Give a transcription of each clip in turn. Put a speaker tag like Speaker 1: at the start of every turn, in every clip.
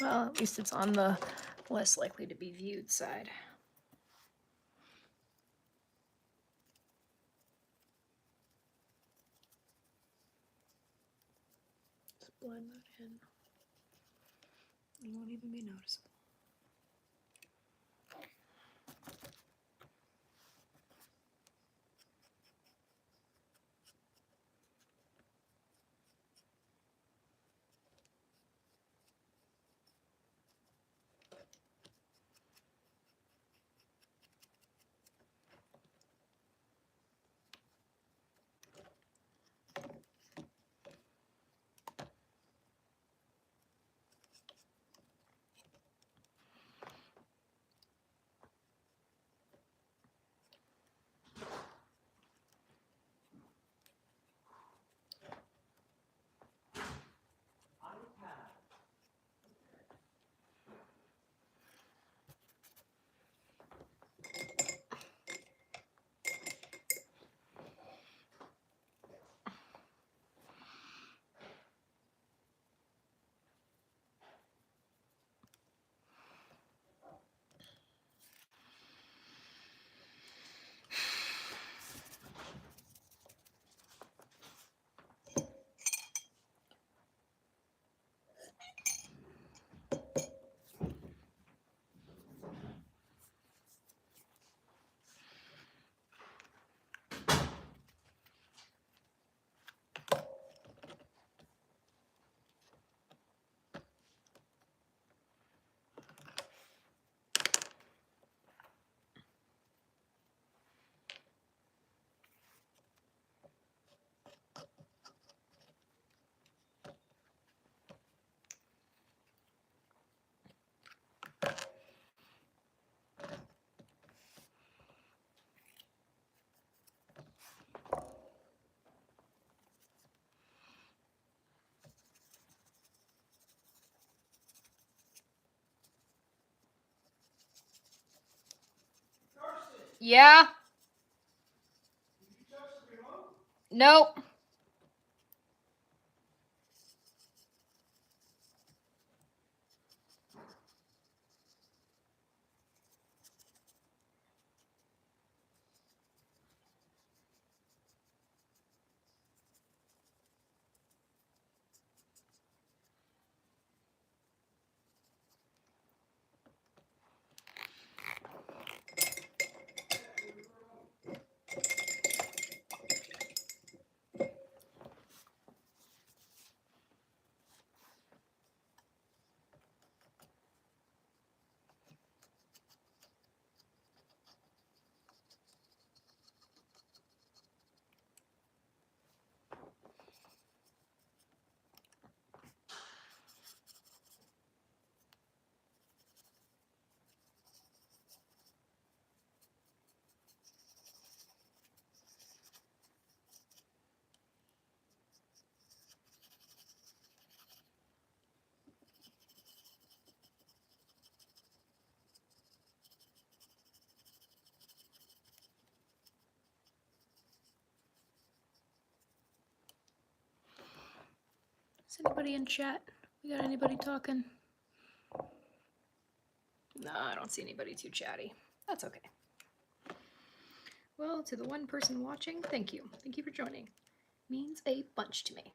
Speaker 1: Well, at least it's on the less likely to be viewed side. Just blend that in. It won't even be noticeable. Yeah. Nope. Is anybody in chat? We got anybody talking? No, I don't see anybody too chatty. That's okay. Well, to the one person watching, thank you. Thank you for joining. Means a bunch to me.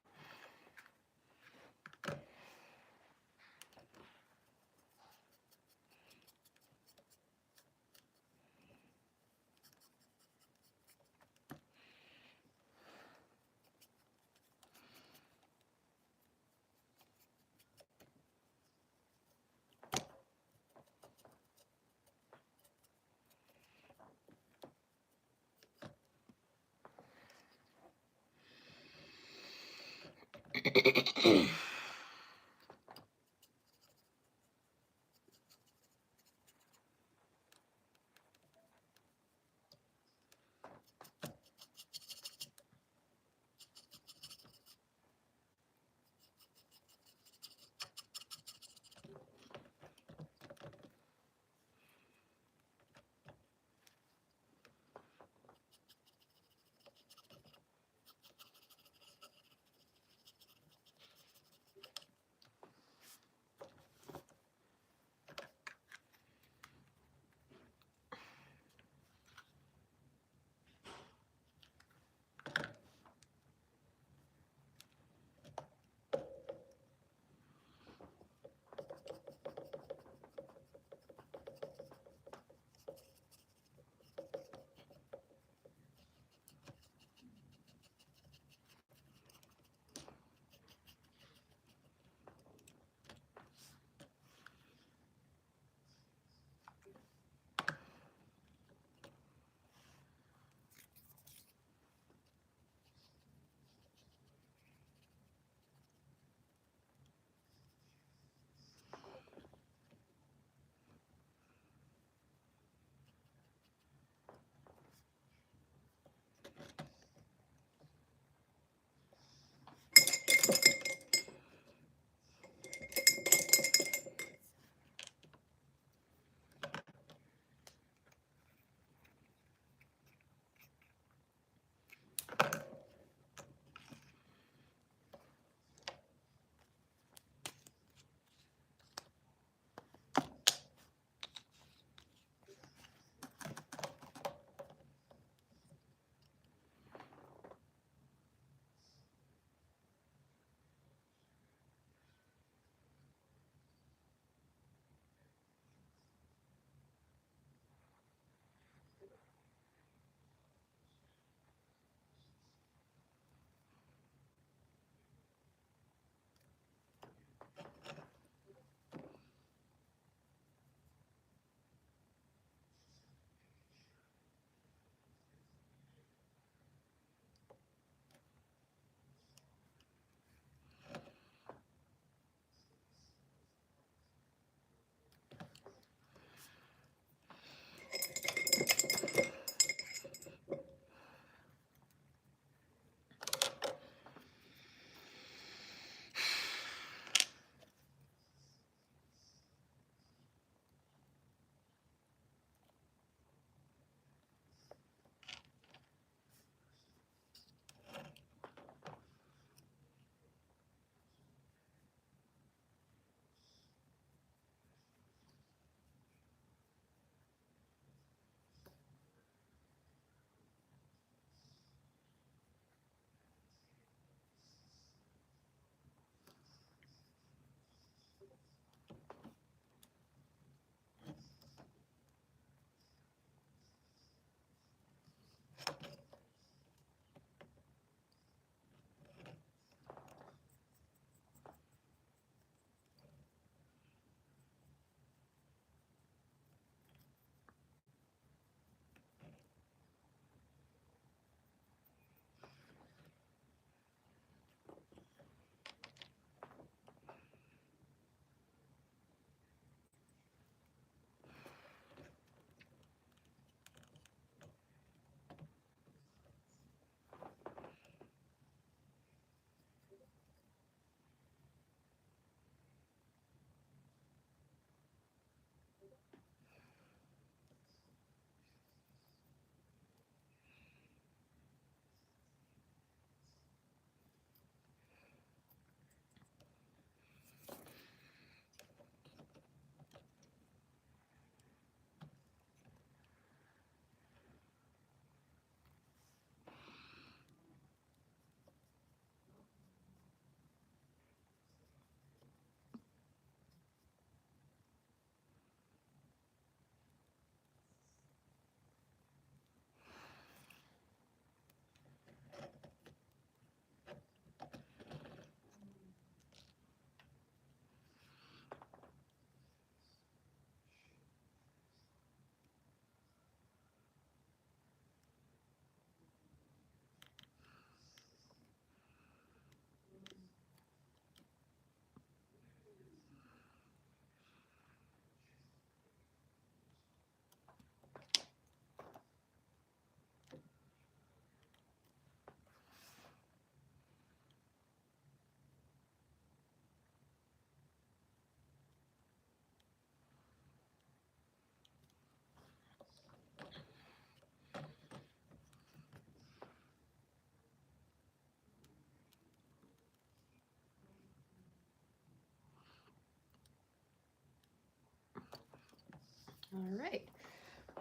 Speaker 1: All right,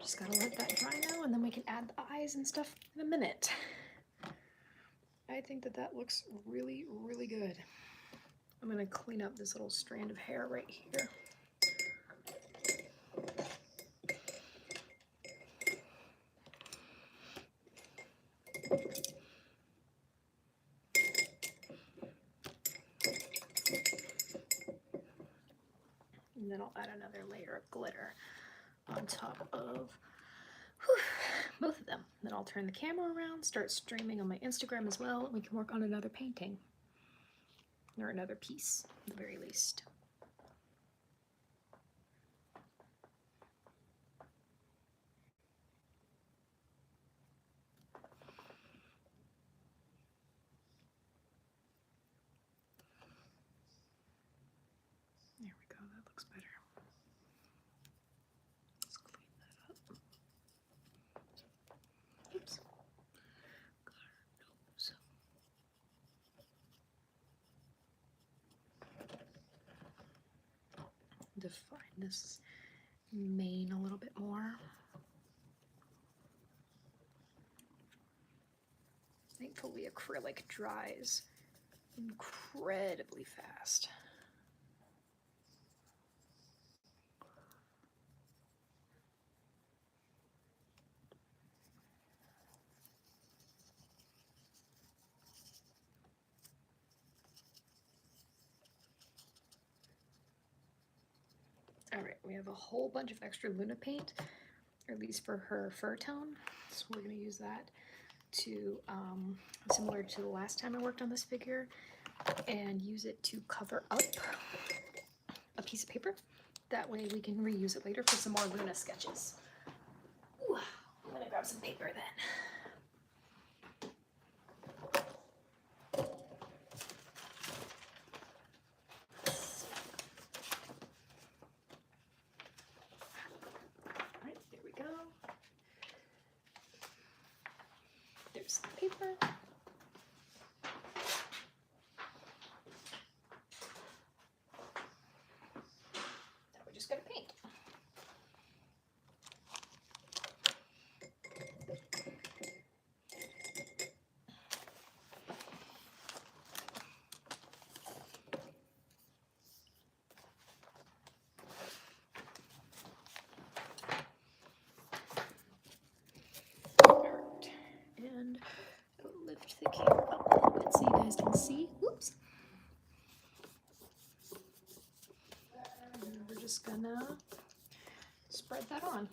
Speaker 1: just gotta let that dry now, and then we can add the eyes and stuff in a minute. I think that that looks really, really good. I'm gonna clean up this little strand of hair right here. And then I'll add another layer of glitter on top of both of them. Then I'll turn the camera around, start streaming on my Instagram as well, and we can work on another painting. Or another piece, at the very least. There we go, that looks better. Let's clean that up. Oops. Got her nose. Define this mane a little bit more. Thankfully, acrylic dries incredibly fast. All right, we have a whole bunch of extra Luna paint, or at least for her fur tone. So we're gonna use that to, similar to the last time I worked on this figure, and use it to cover up a piece of paper. That way we can reuse it later for some more Luna sketches. Ooh, I'm gonna grab some paper then. Alright, there we go. There's the paper. Now we're just gonna paint. Alright, and I'll lift the camera up a little bit so you guys can see. Whoops. And we're just gonna spread that on.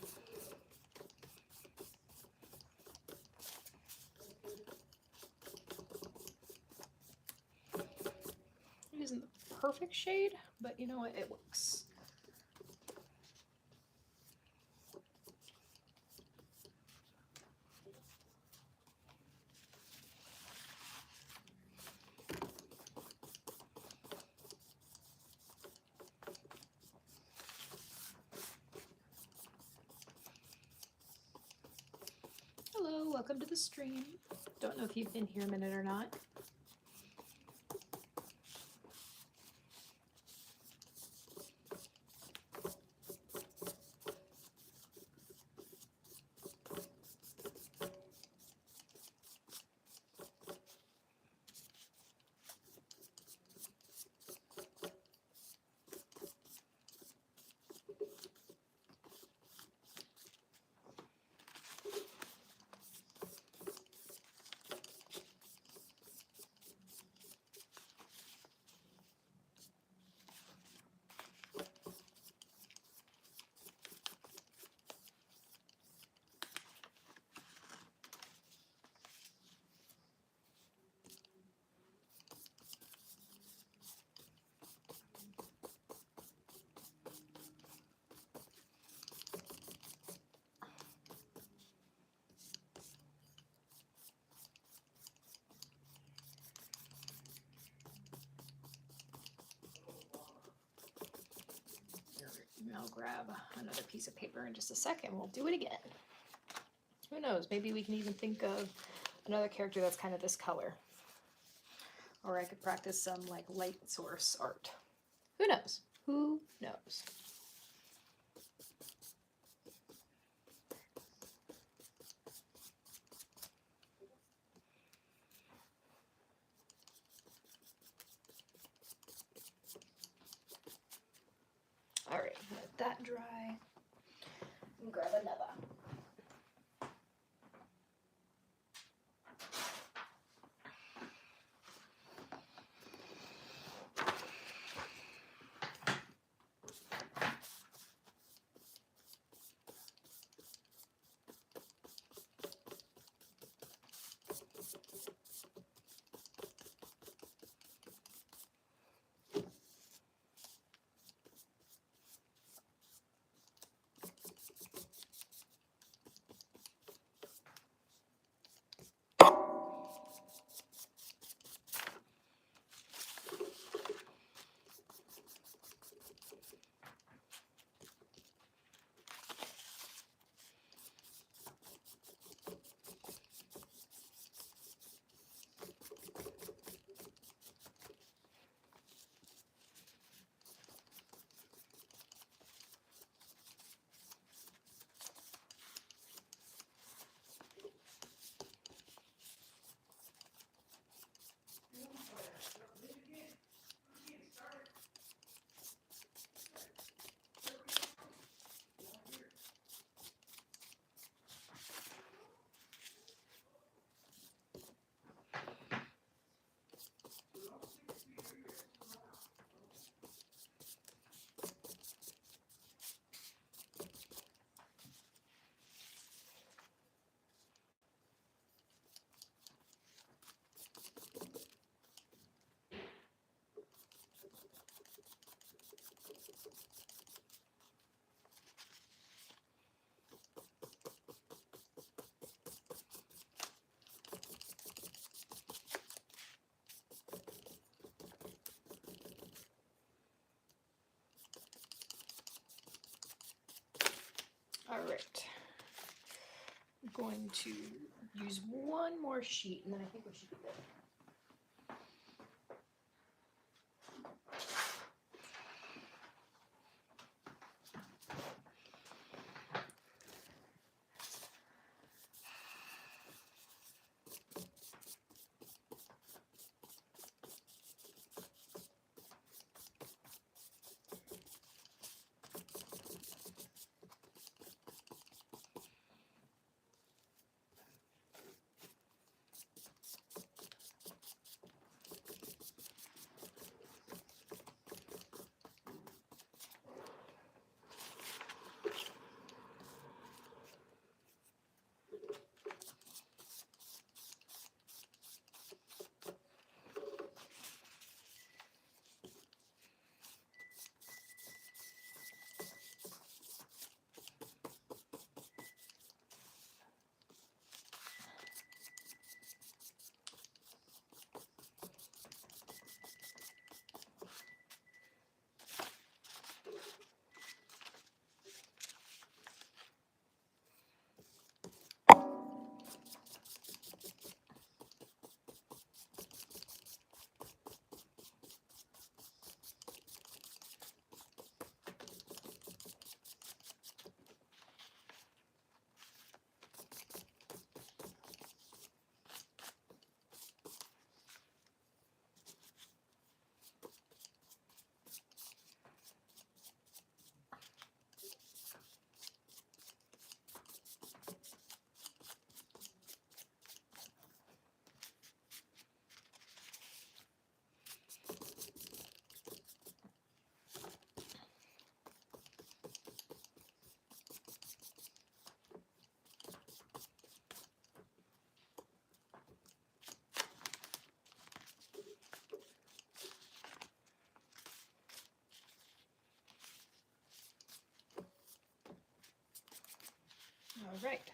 Speaker 1: It isn't the perfect shade, but you know what, it works. Hello, welcome to the stream. Don't know if you've been here a minute or not. I'll grab another piece of paper in just a second. We'll do it again. Who knows? Maybe we can even think of another character that's kind of this color. Or I could practice some like light source art. Who knows? Who knows? All right, let that dry. And grab another. All right. I'm going to use one more sheet, and then I think we should be good. All right.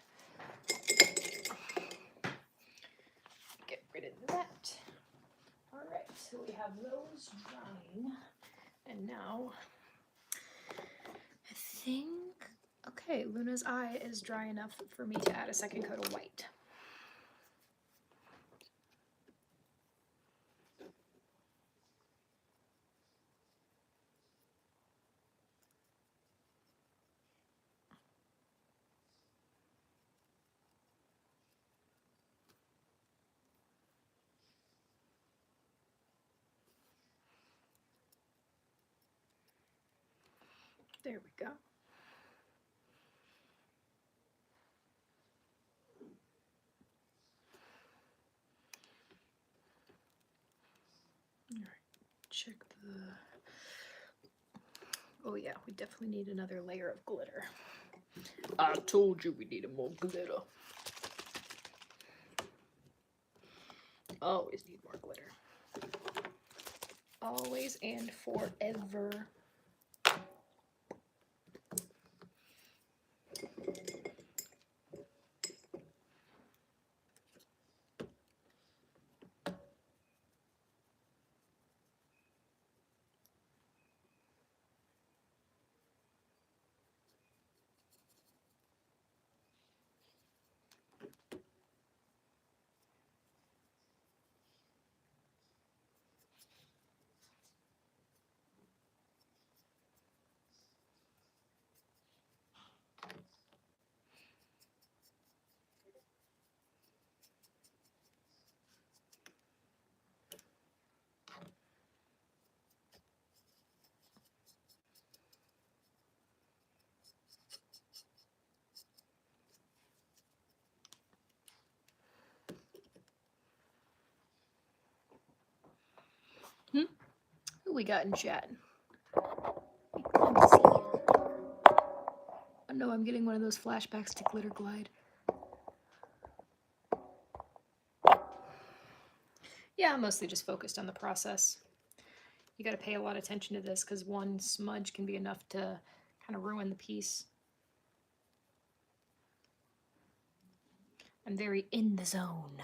Speaker 1: Get rid of that. All right, so we have those drying. And now, I think, okay, Luna's eye is dry enough for me to add a second coat of white. There we go. All right, check the... Oh yeah, we definitely need another layer of glitter. I told you we needed more glitter. Always need more glitter. Always and forever. Who we got in chat? Let me see. Oh no, I'm getting one of those flashbacks to Glitter Glide. Yeah, I'm mostly just focused on the process. You got to pay a lot of attention to this because one smudge can be enough to kind of ruin the piece. I'm very in the zone.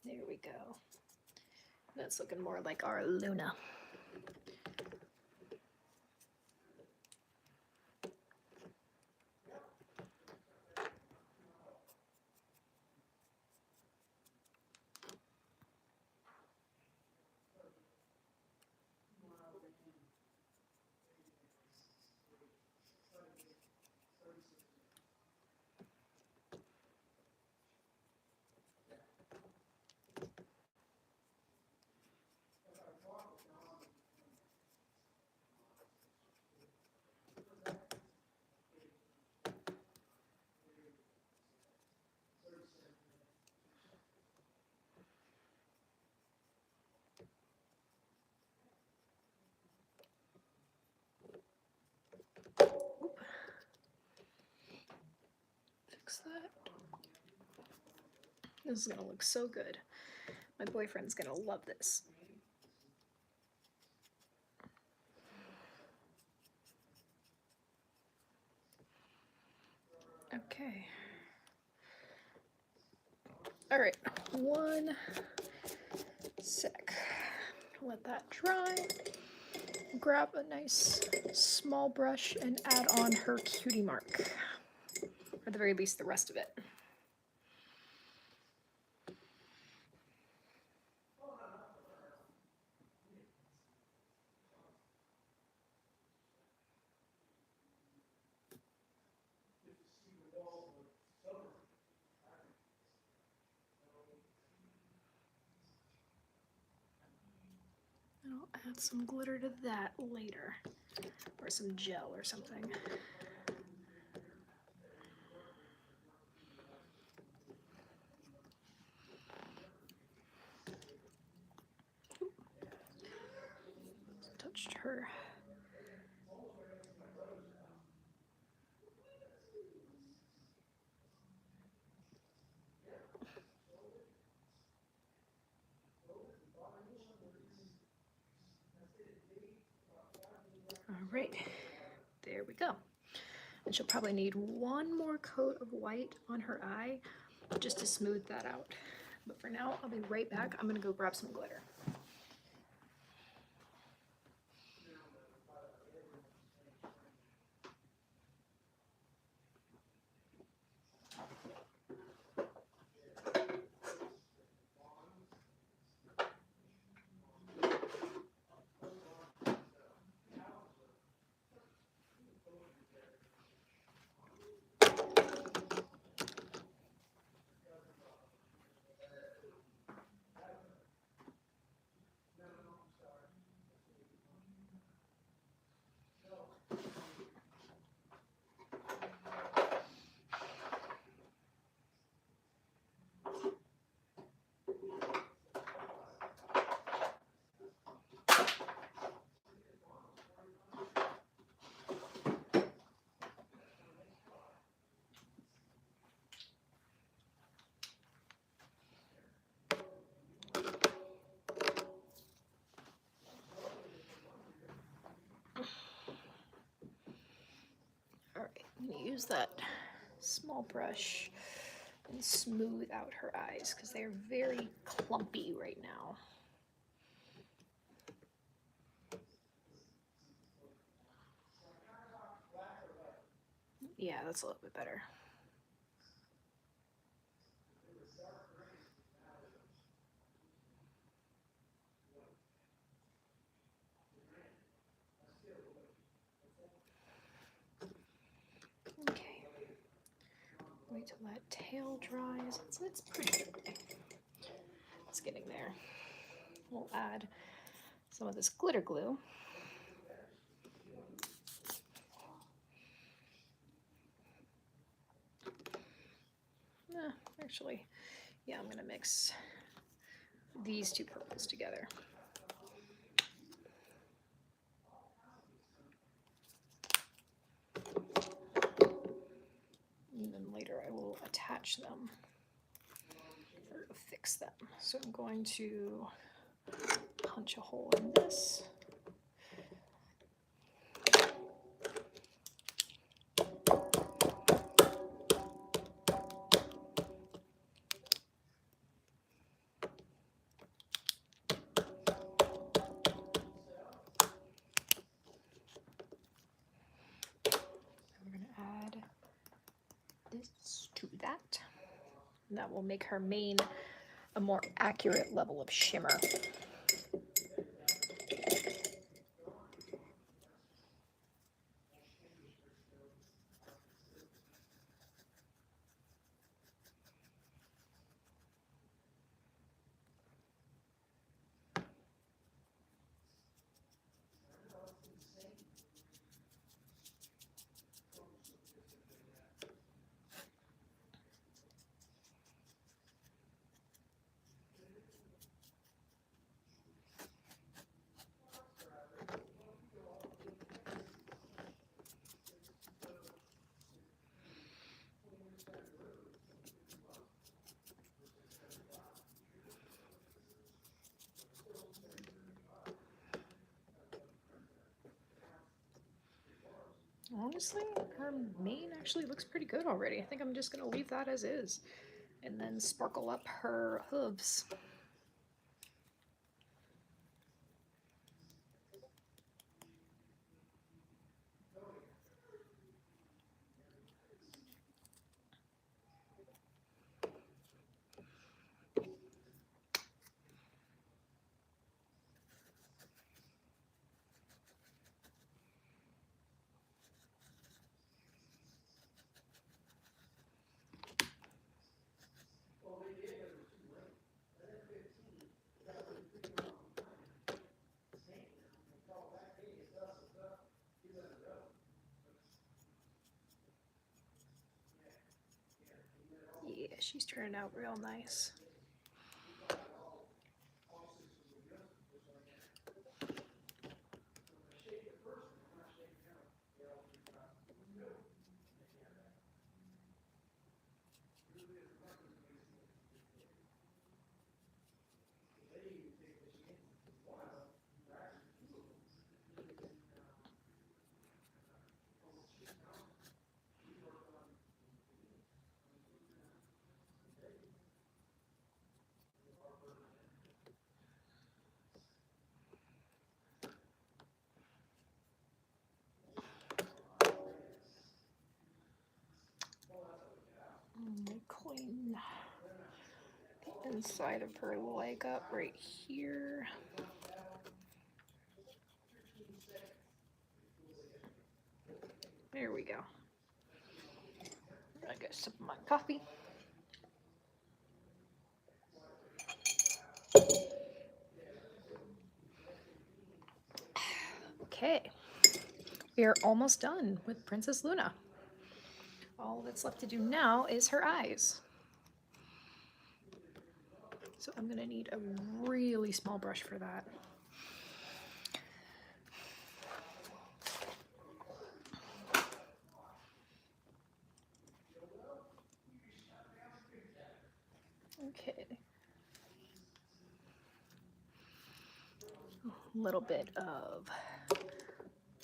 Speaker 1: There we go. That's looking more like our Luna. Fix that. This is gonna look so good. My boyfriend's gonna love this. Okay. All right, one sec. Let that dry. Grab a nice small brush and add on her cutie mark. Or at the very least, the rest of it. And I'll add some glitter to that later, or some gel or something. Touched her. All right, there we go. And she'll probably need one more coat of white on her eye just to smooth that out. But for now, I'll be right back. I'm gonna go grab some glitter. All right, I'm gonna use that small brush and smooth out her eyes because they're very clumpy right now. Yeah, that's a little bit better. Okay. Wait till that tail dries. It's pretty good. It's getting there. We'll add some of this glitter glue. Actually, yeah, I'm gonna mix these two purples together. And then later I will attach them or fix them. So I'm going to punch a hole in this. We're going to add this to that. And that will make her mane a more accurate level of shimmer. Honestly, her mane actually looks pretty good already. I think I'm just going to leave that as is and then sparkle up her hooves. she's turning out real nice. Clean the inside of her leg up right here. There we go. I got some of my coffee. Okay, we are almost done with Princess Luna. All that's left to do now is her eyes. So I'm gonna need a really small brush for that. Okay. A little bit of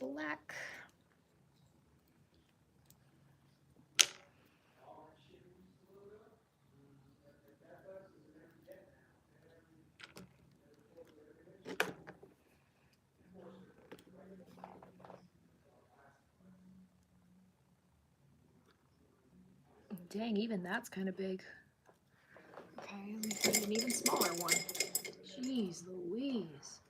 Speaker 1: black. Dang, even that's kind of big. Okay, let me find an even smaller one. Jeez Louise.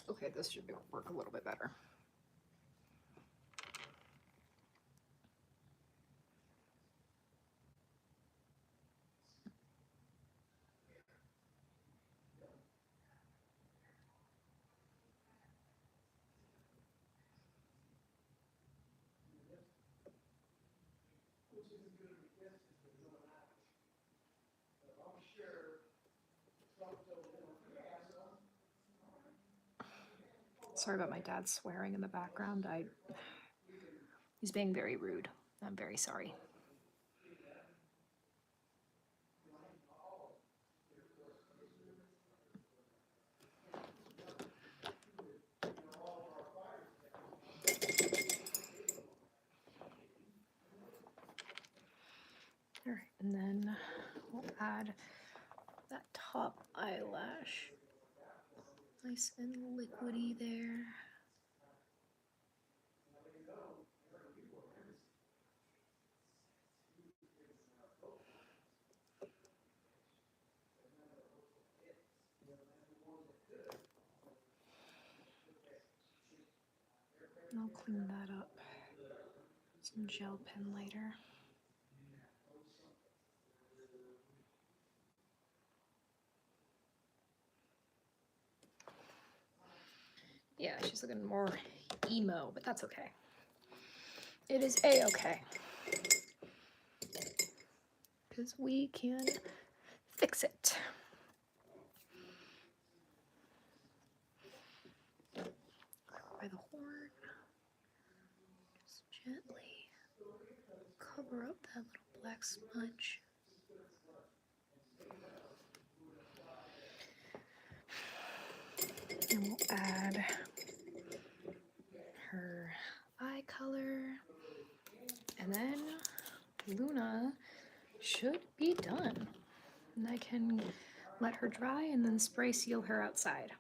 Speaker 1: Okay, this should work a little bit better. Sorry about my dad swearing in the background. He's being very rude. I'm very sorry. All right, and then we'll add that top eyelash. Nice and liquidy there. And I'll clean that up. Some gel pen later. Yeah, she's looking more emo, but that's okay. It is a-okay. Because we can fix it. By the horn, just gently cover up that little black smudge. And we'll add her eye color. And then Luna should be done. And I can let her dry and then spray seal her outside.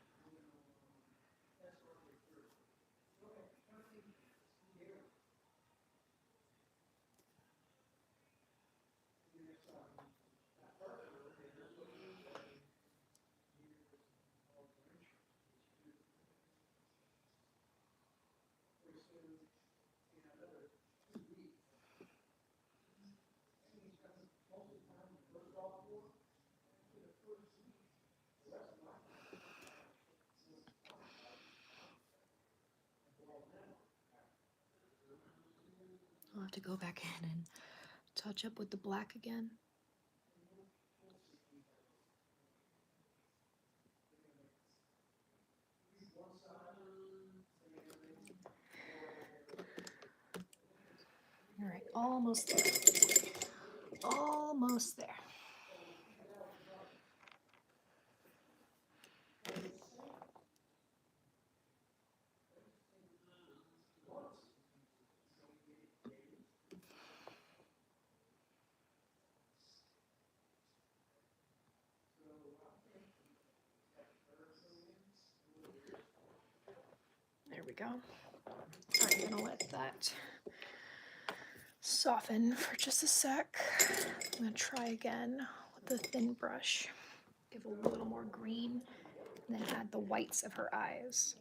Speaker 1: I'll have to go back in and touch up with the black again. All right, almost there. Almost there. There we go. I'm gonna let that soften for just a sec. I'm gonna try again with the thin brush. Give a little more green, and then add the whites of her eyes.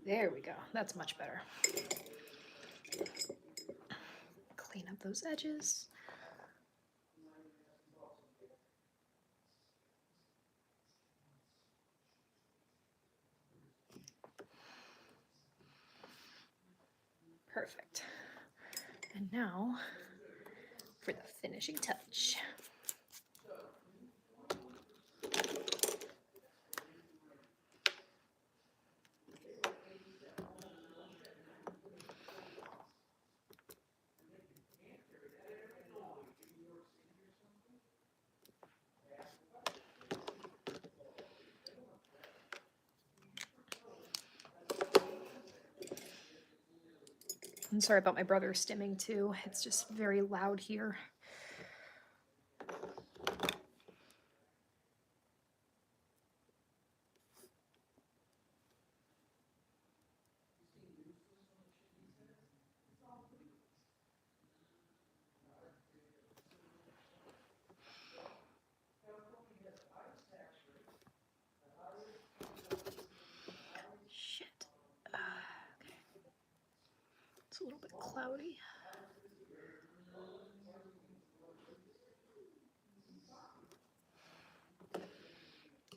Speaker 1: There we go. That's much better. Clean up those edges. Perfect. And now for the finishing touch. I'm sorry about my brother stimming too. It's just very loud here. Shit. Okay. It's a little bit cloudy.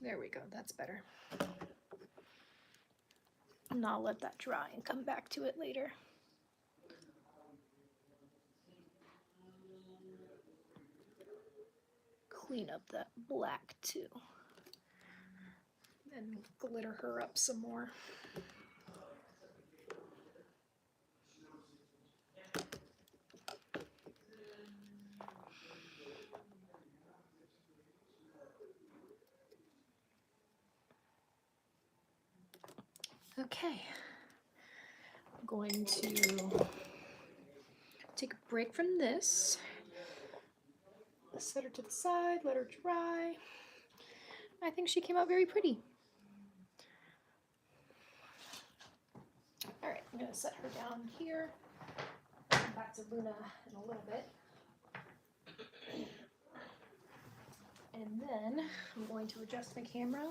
Speaker 1: There we go. That's better. And I'll let that dry and come back to it later. Clean up that black too. And glitter her up some more. Okay, I'm going to take a break from this. Set her to the side, let her dry. I think she came out very pretty. All right, I'm gonna set her down here. Come back to Luna in a little bit. And then I'm going to adjust my camera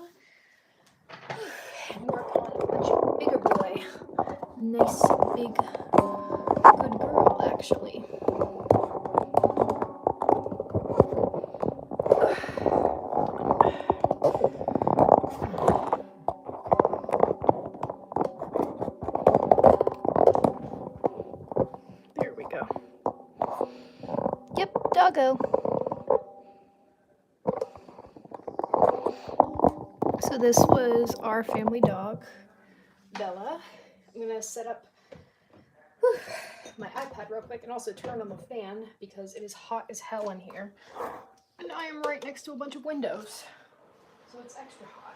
Speaker 1: and work on a much bigger boy. Nice, big, good girl, actually. There we go. Yep, doggo. So this was our family dog, Bella. I'm gonna set up my iPad real quick and also turn on the fan because it is hot as hell in here. And I am right next to a bunch of windows, so it's extra hot.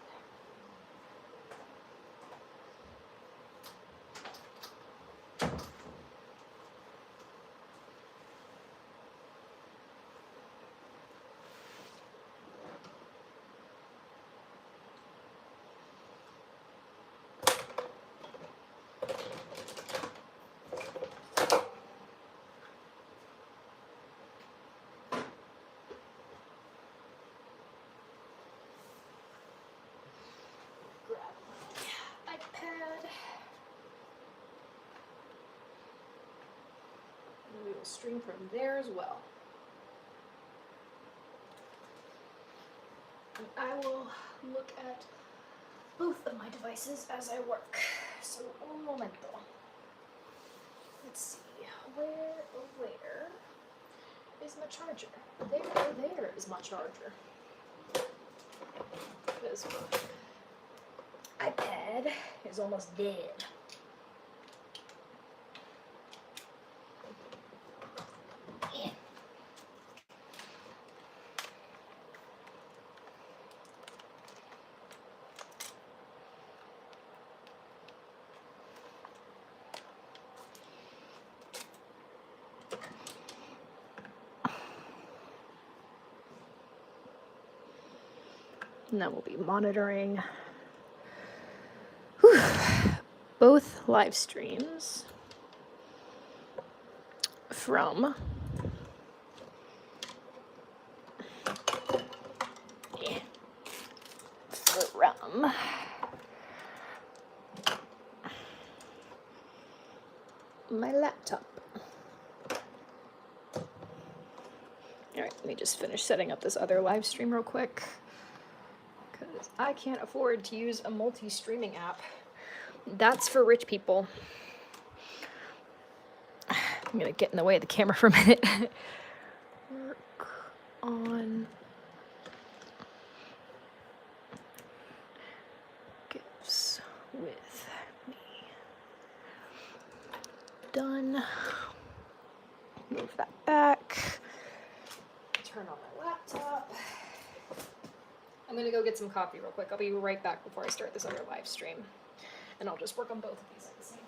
Speaker 1: will stream from there as well. And I will look at both of my devices as I work. So, un momento. Let's see, where is my charger? There is my charger. Because my iPad is almost dead. Yeah. And then we'll be monitoring both live streams from my laptop. Alright, let me just finish setting up this other live stream real quick, because I can't afford to use a multi-streaming app. That's for rich people. I'm gonna get in the way of the camera for a minute. Work on gifts with me. Done. Move that back. Turn on my laptop. I'm gonna go get some coffee real quick. I'll be right back before I start this other live stream. And I'll just work on both of these at the same time.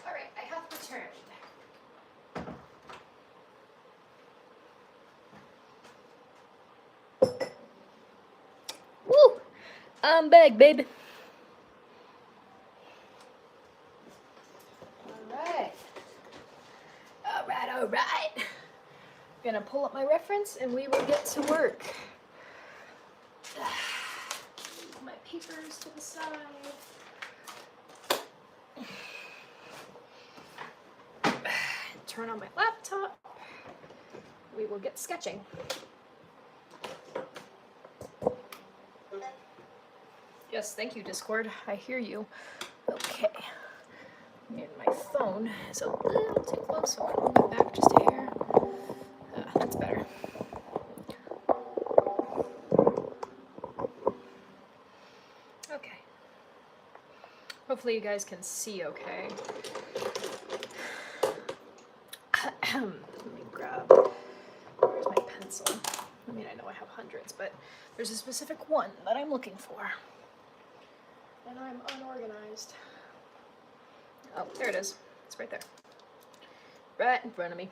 Speaker 1: Alright, I have returned. Woo! I'm back, baby. Alright. Alright. Gonna pull up my reference and we will get to work. Move my papers to the side. Turn on my laptop. We will get sketching. Yes, thank you, Discord. I hear you. Okay. And my phone is a little too close, so I'll move it back just a hair. That's better. Okay. Hopefully you guys can see okay. Let me grab, where's my pencil? I mean, I know I have hundreds, but there's a specific one that I'm looking for. And I'm unorganized. Oh, there it is. It's right there. Right in front of me.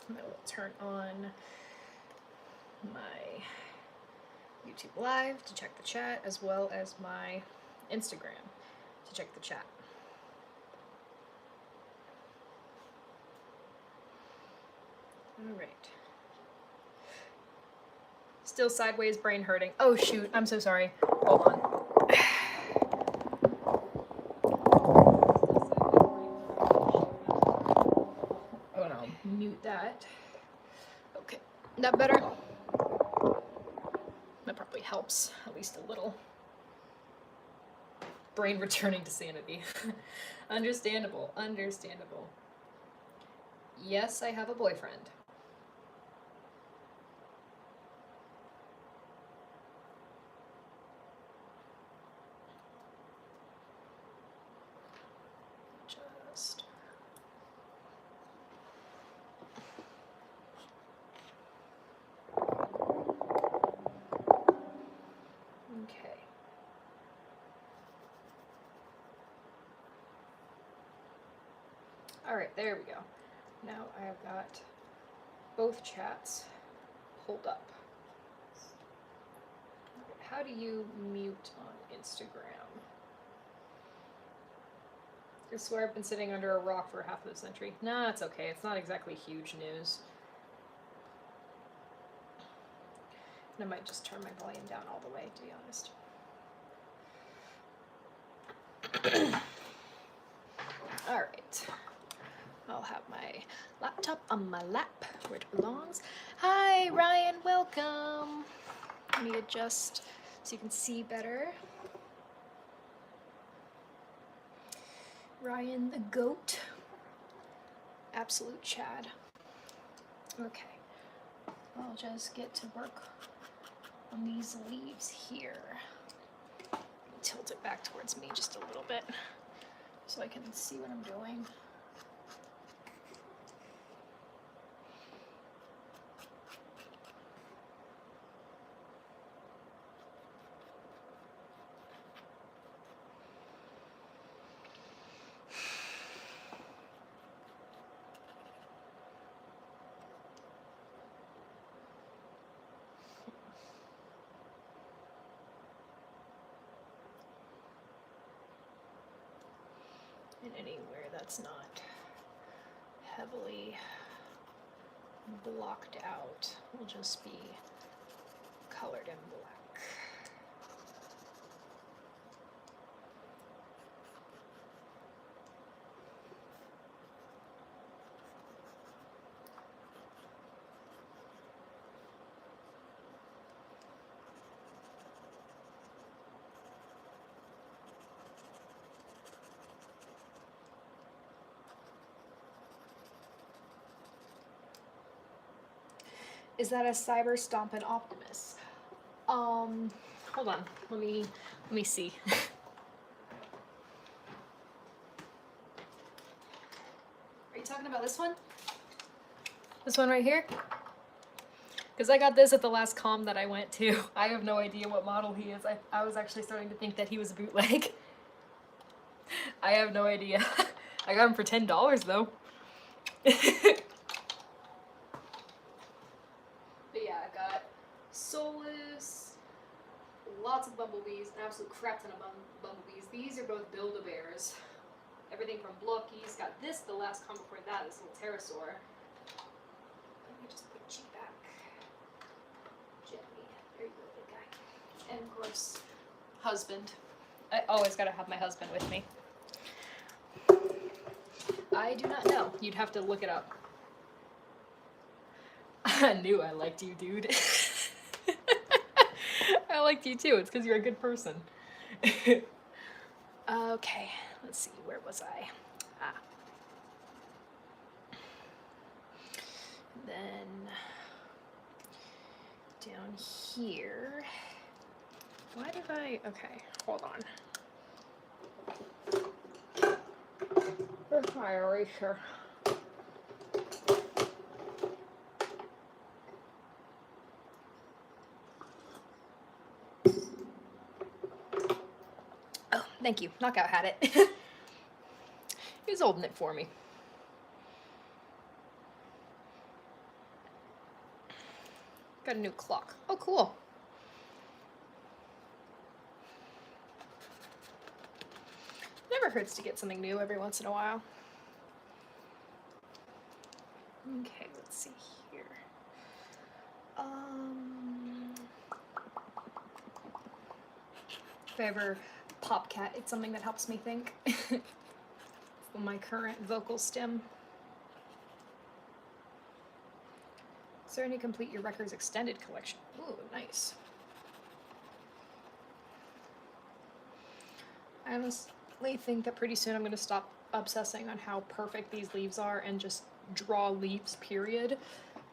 Speaker 1: I will turn on my YouTube Live to check the chat, as well as my Instagram to check the chat. All right. Still sideways, brain hurting. Oh shoot, I'm so sorry. Hold on. Oh no, mute that. Okay, that better? That probably helps, at least a little. Brain returning to sanity. Understandable, understandable. Yes, I have a boyfriend. Just... Okay. Alright, there we go. Now I've got both chats pulled up. How do you mute on Instagram? I swear I've been sitting under a rock for half of the century. Nah, it's okay. It's not exactly huge news. And I might just turn my volume down all the way, to be honest. Alright. I'll have my laptop on my lap where it belongs. Hi, Ryan, welcome. Let me adjust so you can see better. Ryan the goat. Absolute Chad. Okay. I'll just get to work on these leaves here. Tilt it back towards me just a little bit so I can see what I'm doing. And anywhere that's not heavily blocked out will just be colored in black. Is that a cyber stompin' Optimus? Hold on. Let me see. Are you talking about this one? This one right here? Because I got this at the last comm that I went to. I have no idea what model he is. I was actually starting to think that he was a bootleg. I have no idea. I got him for $10 though. But yeah, I got Solus, lots of bumblebees, an absolute crap ton of bumblebees. These are both Build-A-Bears. Everything from Blockies. Got this the last comm before that, this little pterosaur. Let me just put you back gently. There you go, big guy. And of course, husband. I always gotta have my husband with me. I do not know. You'd have to look it up. I knew I liked you, dude. I liked you too. It's because you're a good person. Okay, let's see. Where was I? Then down here. Why did I? Okay, hold on. Where's my eraser? Thank you. Knockout had it. He was holding it for me. Got a new clock. Oh, cool. Never hurts to get something new every once in a while. Okay, let's see here. If I ever popcat, it's something that helps me think. My current vocal stem. Is there any complete your records extended collection? Ooh, nice. I honestly think that pretty soon I'm going to stop obsessing on how perfect these leaves are and just draw leaves, period.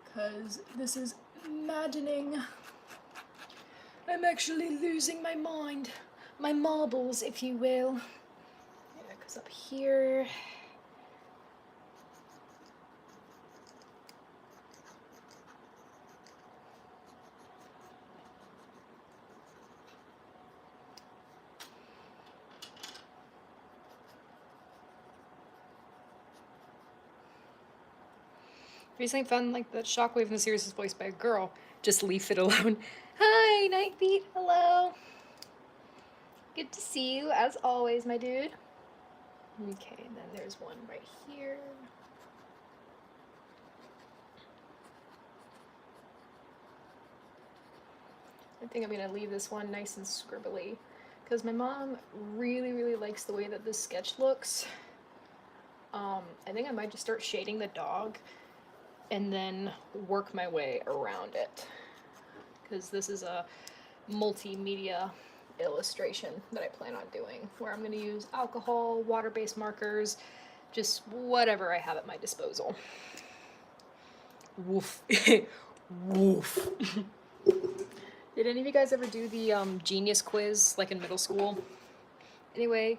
Speaker 1: Because this is maddening. I'm actually losing my mind. My marbles, if you will. Yeah, because up here... Recently found like that Shockwave in the series is voiced by a girl. Just leave it alone. Hi, Nightbeat. Hello. Good to see you, as always, my dude. Okay, and then there's one right here. I think I'm gonna leave this one nice and scribbly because my mom really, really likes the way that this sketch looks. I think I might just start shading the dog and then work my way around it because this is a multimedia illustration that I plan on doing where I'm going to use alcohol, water-based markers, just whatever I have at my disposal. Woof. Woof. Did any of you guys ever do the Genius quiz like in middle school? Anyway,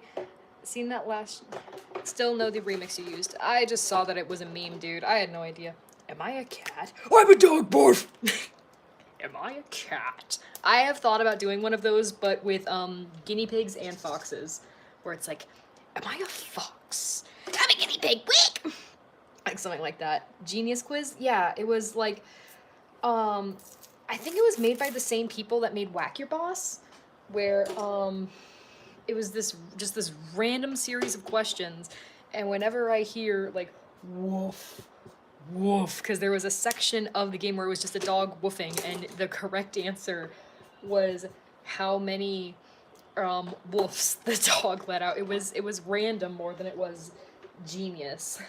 Speaker 1: seen that last... Still know the remix you used. I just saw that it was a meme, dude. I had no idea. Am I a cat? I'm a dog, barf! Am I a cat? I have thought about doing one of those, but with guinea pigs and foxes. Where it's like, am I a fox? I'm a guinea pig, quick! Like something like that. Genius quiz? Yeah, it was like, I think it was made by the same people that made Whack Your Boss. Where, it was this random series of questions, and whenever I hear like woof, woof, because there was a section of the game where it was just a dog woofing, and the correct answer was how many woofs the dog let out. It was random more than it was genius.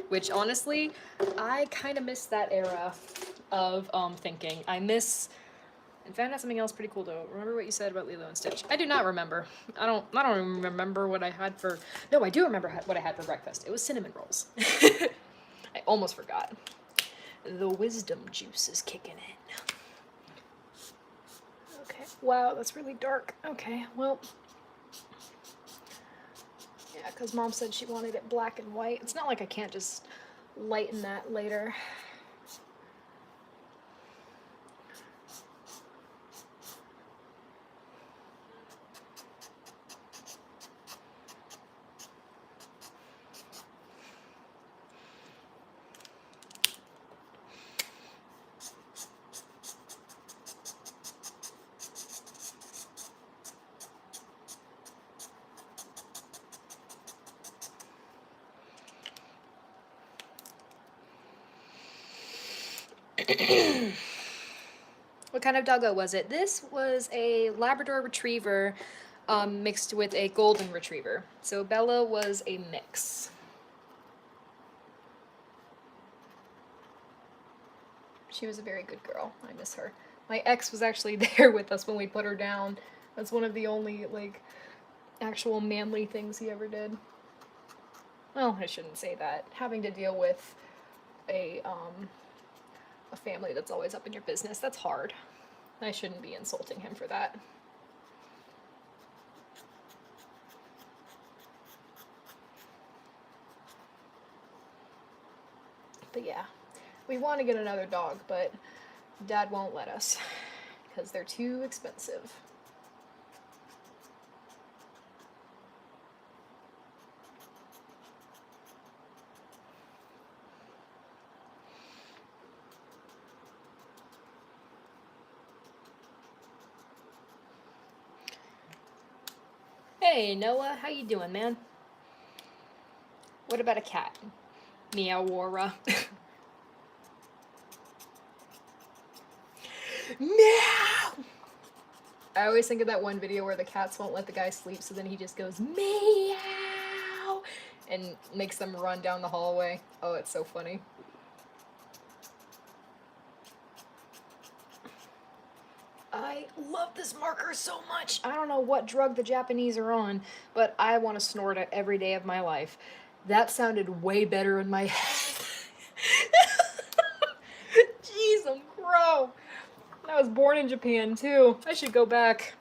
Speaker 1: Which honestly, I kind of miss that era of thinking. I miss. And found out something else pretty cool though. Remember what you said about Lilo and Stitch? I do not remember. I don't even remember what I had for... No, I do remember what I had for breakfast. It was cinnamon rolls. I almost forgot. The wisdom juice is kicking in. Okay. Wow, that's really dark. Okay, well... Yeah, because Mom said she wanted it black and white. It's not like I can't just lighten that later. What kind of doggo was it? This was a Labrador Retriever mixed with a Golden Retriever. So Bella was a mix. She was a very good girl. I miss her. My ex was actually there with us when we put her down. That's one of the only, like, actual manly things he ever did. Well, I shouldn't say that. Having to deal with a family that's always up in your business, that's hard. I shouldn't be insulting him for that. But yeah, we want to get another dog, but Dad won't let us because they're too expensive. Hey, Noah, how you doing, man? What about a cat? Meow-wara. Meow! I always think of that one video where the cats won't let the guy sleep, so then he just goes, meow! And makes them run down the hallway. Oh, it's so funny. I love this marker so much. I don't know what drug the Japanese are on, but I want to snort it every day of my life. That sounded way better in my head. Jeez, I'm crow. I was born in Japan too. I should go back.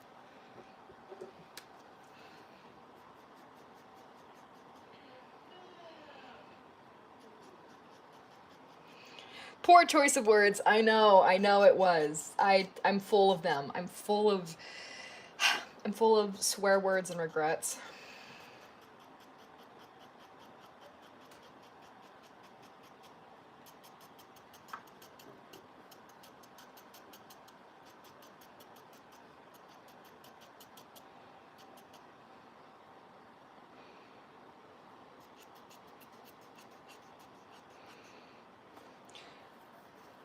Speaker 1: Poor choice of words. I know it was. I'm full of them. I'm full of swear words and regrets.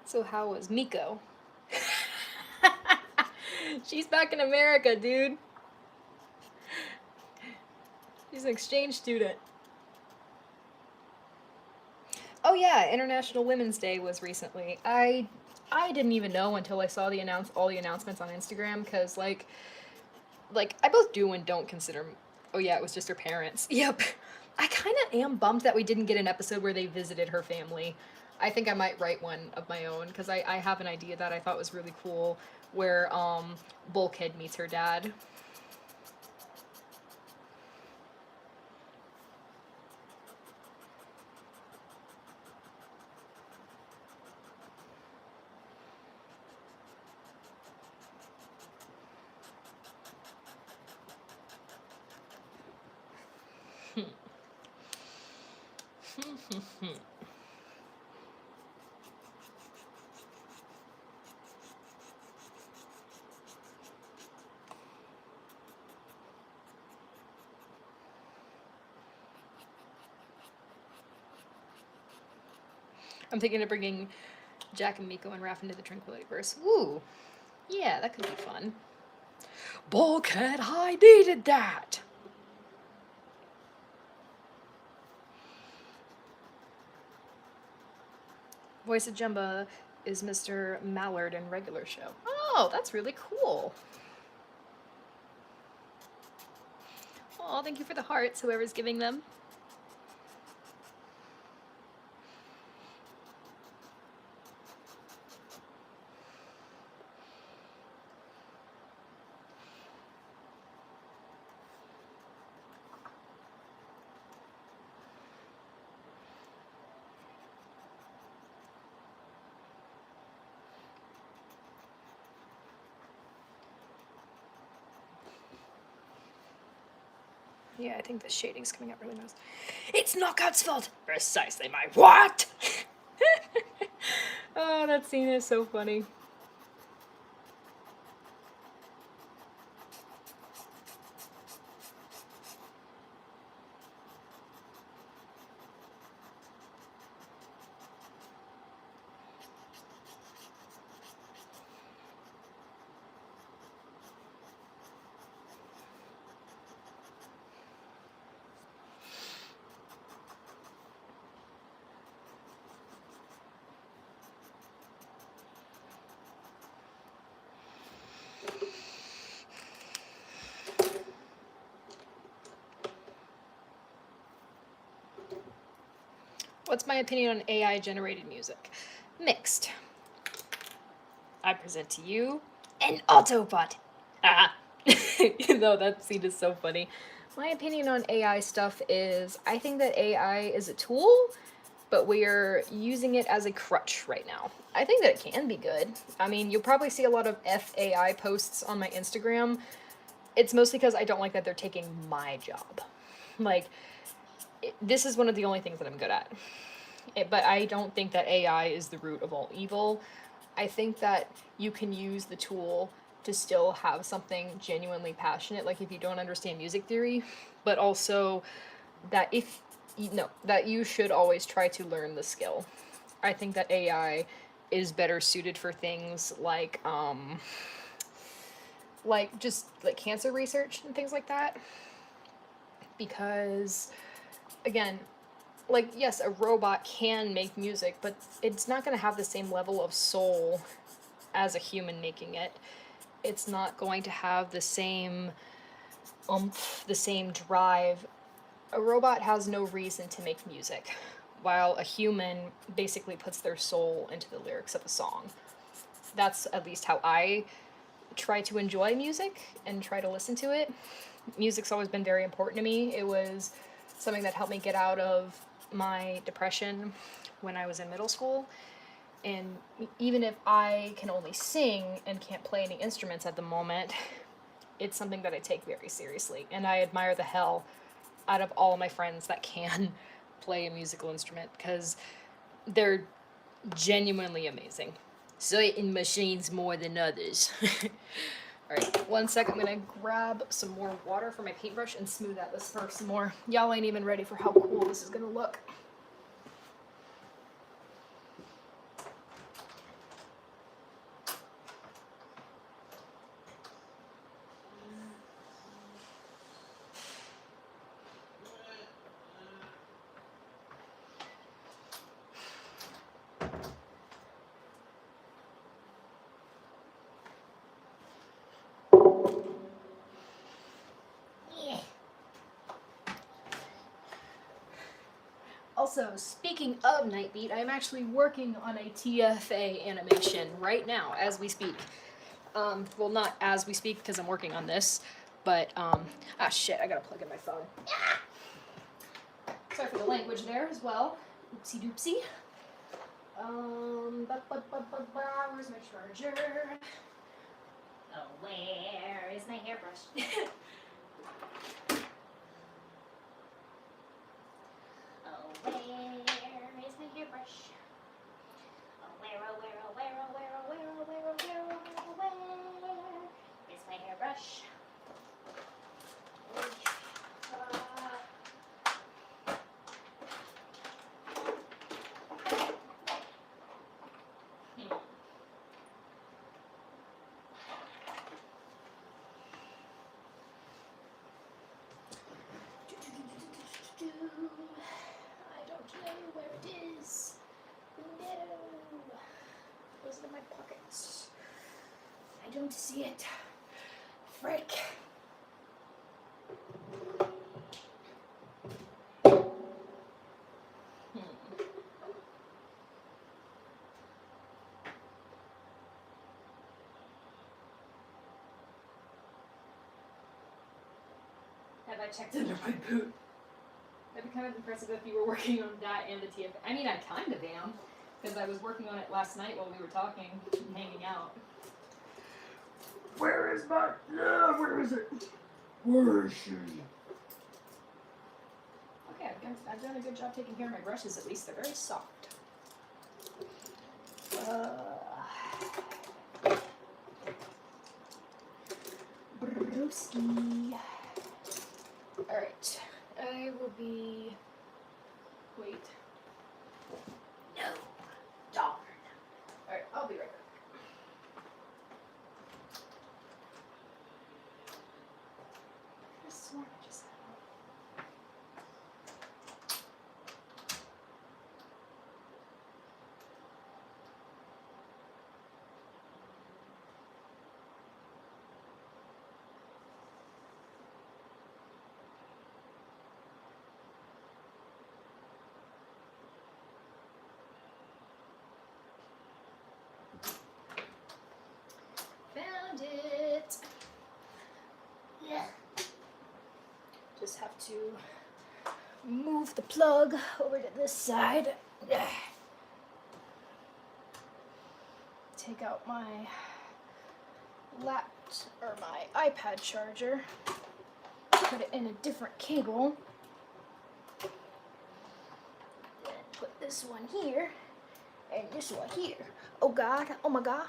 Speaker 1: So how was Miko? She's back in America, dude. She's an exchange student. Oh yeah, International Women's Day was recently. I didn't even know until I saw all the announcements on Instagram, because like I both do and don't consider. Oh yeah, it was just her parents. Yep. I kind of am bummed that we didn't get an episode where they visited her family. I think I might write one of my own, because I have an idea that I thought was really cool, where Bulkhead meets her dad. I'm thinking of bringing Jack and Miko and Raph into the Tranquility Verse. Woo! Yeah, that could be fun. Bulkhead, I needed that! Voice of Jumba is Mr. Mallard in regular show. Oh, that's really cool. Oh, thank you for the hearts, whoever's giving them. Yeah, I think the shading's coming out really nice. It's Knockout's fault! Precisely my what? Oh, that scene is so funny. What's my opinion on AI generated music? Mixed. I present to you an Autobot. Ah. No, that scene is so funny. My opinion on AI stuff is I think that AI is a tool, but we're using it as a crutch right now. I think that it can be good. I mean, you'll probably see a lot of FAI posts on my Instagram. It's mostly because I don't like that they're taking my job. Like, this is one of the only things that I'm good at. But I don't think that AI is the root of all evil. I think that you can use the tool
Speaker 2: to still have something genuinely passionate, like if you don't understand music theory, but also that if you know that you should always try to learn the skill. I think that AI is better suited for things like just like cancer research and things like that, because again, like yes, a robot can make music, but it's not going to have the same level of soul as a human making it. It's not going to have the same the same drive. A robot has no reason to make music, while a human basically puts their soul into the lyrics of a song. That's at least how I try to enjoy music and try to listen to it. Music's always been very important to me. It was something that helped me get out of my depression when I was in middle school. And even if I can only sing and can't play any instruments at the moment, it's something that I take very seriously. And I admire the hell out of all of my friends that can play a musical instrument, because they're genuinely amazing. Certain machines more than others. Alright, 1 second. I'm gonna grab some more water for my paintbrush and smooth out this fur some more. Y'all ain't even ready for how cool this is gonna look. Also, speaking of Nightbeat, I'm actually working on a TFA animation right now as we speak. Well, not as we speak because I'm working on this, but shit, I gotta plug in my phone. Sorry for the language there as well. Oopsie doopsie. Where's my charger? Oh, where is my hairbrush? Where is my hairbrush? Where is my hairbrush? I don't know where it is. No. Was it in my pockets? I don't see it. Frick. Have I checked under my boot? That'd be kind of impressive if you were working on that and the TFA. I mean, I kind of am, because I was working on it last night while we were talking and hanging out. Where is my... where is it? Where is she? Okay, I've done a good job taking care of my brushes, at least. They're very soft. Brewski. Alright. I will be... Wait. No. Darn. Alright, I'll be right back. I swear I just... Found it. Yeah. Just have to move the plug over to this side. Take out my my iPad charger. Put it in a different cable. Then put this one here and this one here. Oh God! Oh my God!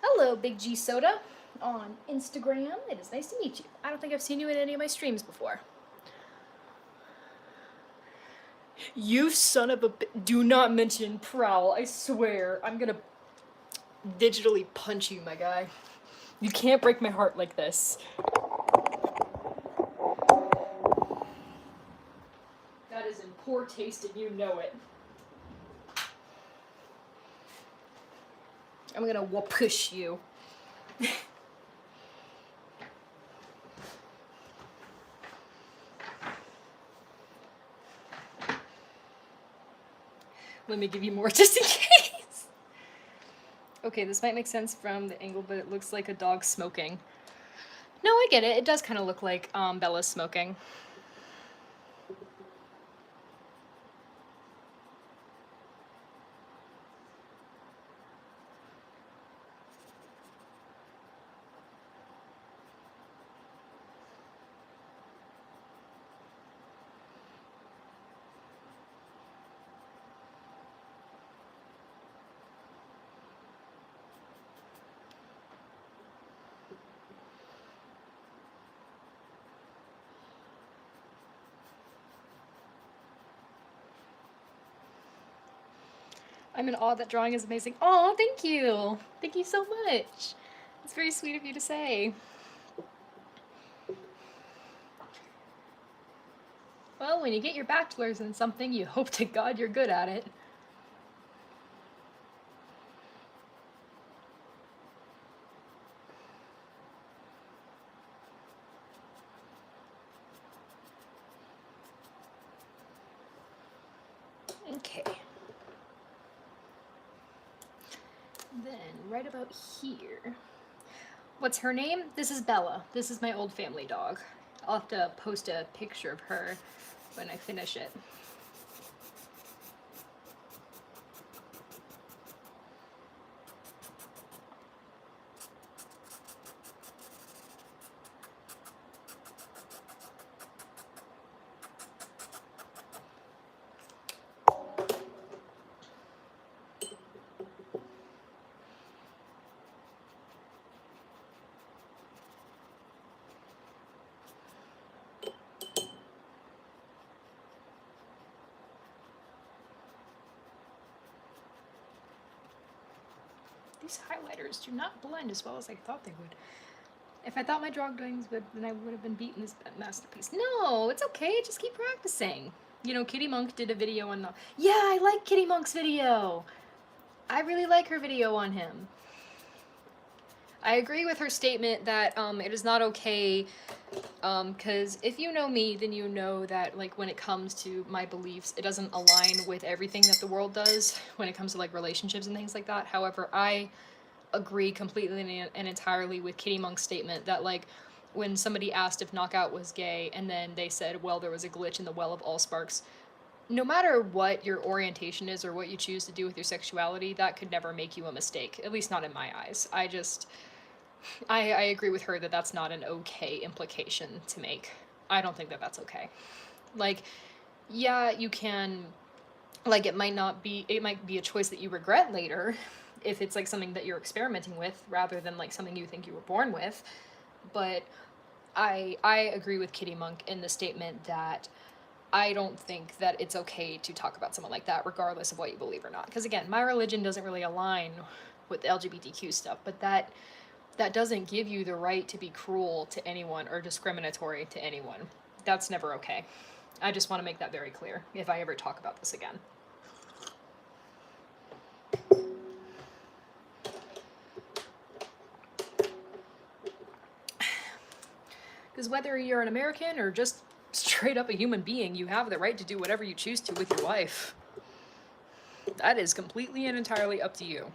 Speaker 2: Hello, Big G Soda. on Instagram. It is nice to meet you. I don't think I've seen you in any of my streams before. You son of a do not mention Prowl, I swear. I'm gonna digitally punch you, my guy. You can't break my heart like this. That is in poor taste and you know it. I'm gonna push you. Let me give you more just in case. Okay, this might make sense from the angle, but it looks like a dog smoking. No, I get it. It does kind of look like Bella's smoking. I'm in awe. That drawing is amazing. Oh, thank you. Thank you so much. It's very sweet of you to say. Well, when you get your bachelor's in something, you hope to God you're good at it. Okay. Then, right about here. What's her name? This is Bella. This is my old family dog. I'll have to post a picture of her when I finish it. These highlighters do not blend as well as I thought they would. If I thought my drawings would, then I would have been beaten this masterpiece. No, it's okay. Just keep practicing. You know, Kitty Monk did a video on the... Yeah, I like Kitty Monk's video. I really like her video on him. I agree with her statement that it is not okay, because if you know me, then you know that, like, when it comes to my beliefs, it doesn't align with everything that the world does when it comes to, like, relationships and things like that. However, I agree completely and entirely with Kitty Monk's statement that, like, when somebody asked if Knockout was gay, and then they said, well, there was a glitch in the well of Allsparks, no matter what your orientation is or what you choose to do with your sexuality, that could never make you a mistake, at least not in my eyes. I agree with her that that's not an okay implication to make. I don't think that that's okay. Like, yeah, you can, like, it might be a choice that you regret later if it's, like, something that you're experimenting with rather than, like, something you think you were born with. But I agree with Kitty Monk in the statement that I don't think that it's okay to talk about someone like that regardless of what you believe or not. Because, again, my religion doesn't really align with LGBTQ stuff, but that doesn't give you the right to be cruel to anyone or discriminatory to anyone. That's never okay. I just want to make that very clear if I ever talk about this again. Because whether you're an American or just straight up a human being, you have the right to do whatever you choose to with your life. That is completely and entirely up to you.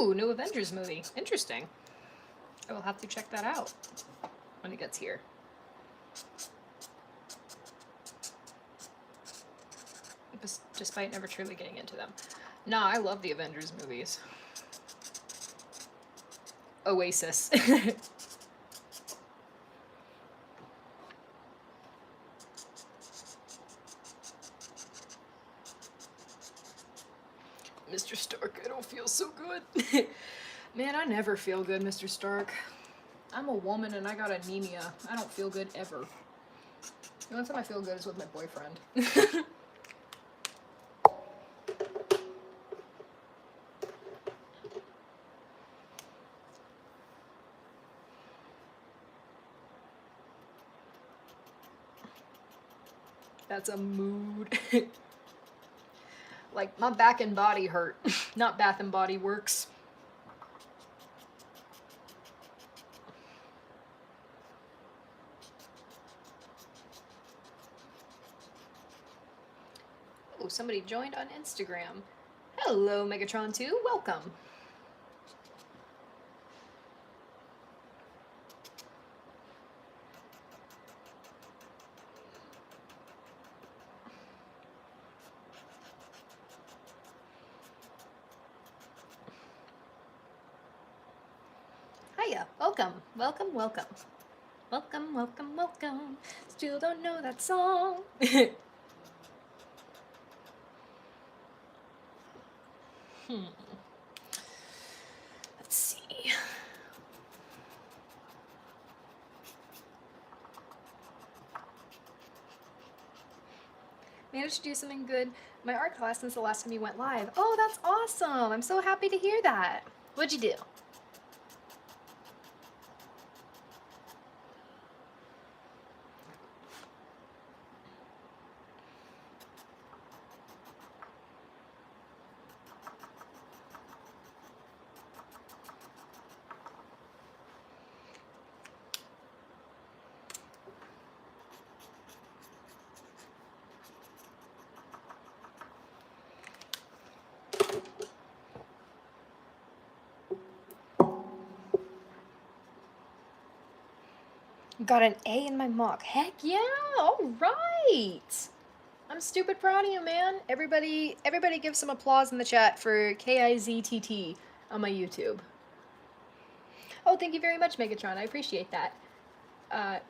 Speaker 2: Ooh, new Avengers movie. Interesting. I will have to check that out when it gets here. Despite never truly getting into them. Nah, I love the Avengers movies. Oasis. Mr. Stark, I don't feel so good. Man, I never feel good, Mr. Stark. I'm a woman and I got anemia. I don't feel good ever. The only time I feel good is with my boyfriend. That's a mood. Like, my back and body hurt. Not Bath and Body Works. Oh, somebody joined on Instagram. Hello, Megatron2. Welcome. Hiya. Welcome. Welcome, welcome. Welcome, welcome, welcome. Still don't know that song. Let's see. Managed to do something good. My art class since the last time you went live. Oh, that's awesome. I'm so happy to hear that. What'd you do? Got an A in my mock. Heck yeah! All right. I'm stupid proud of you, man. Everybody give some applause in the chat for KIZTT on my YouTube. Oh, thank you very much, Megatron. I appreciate that.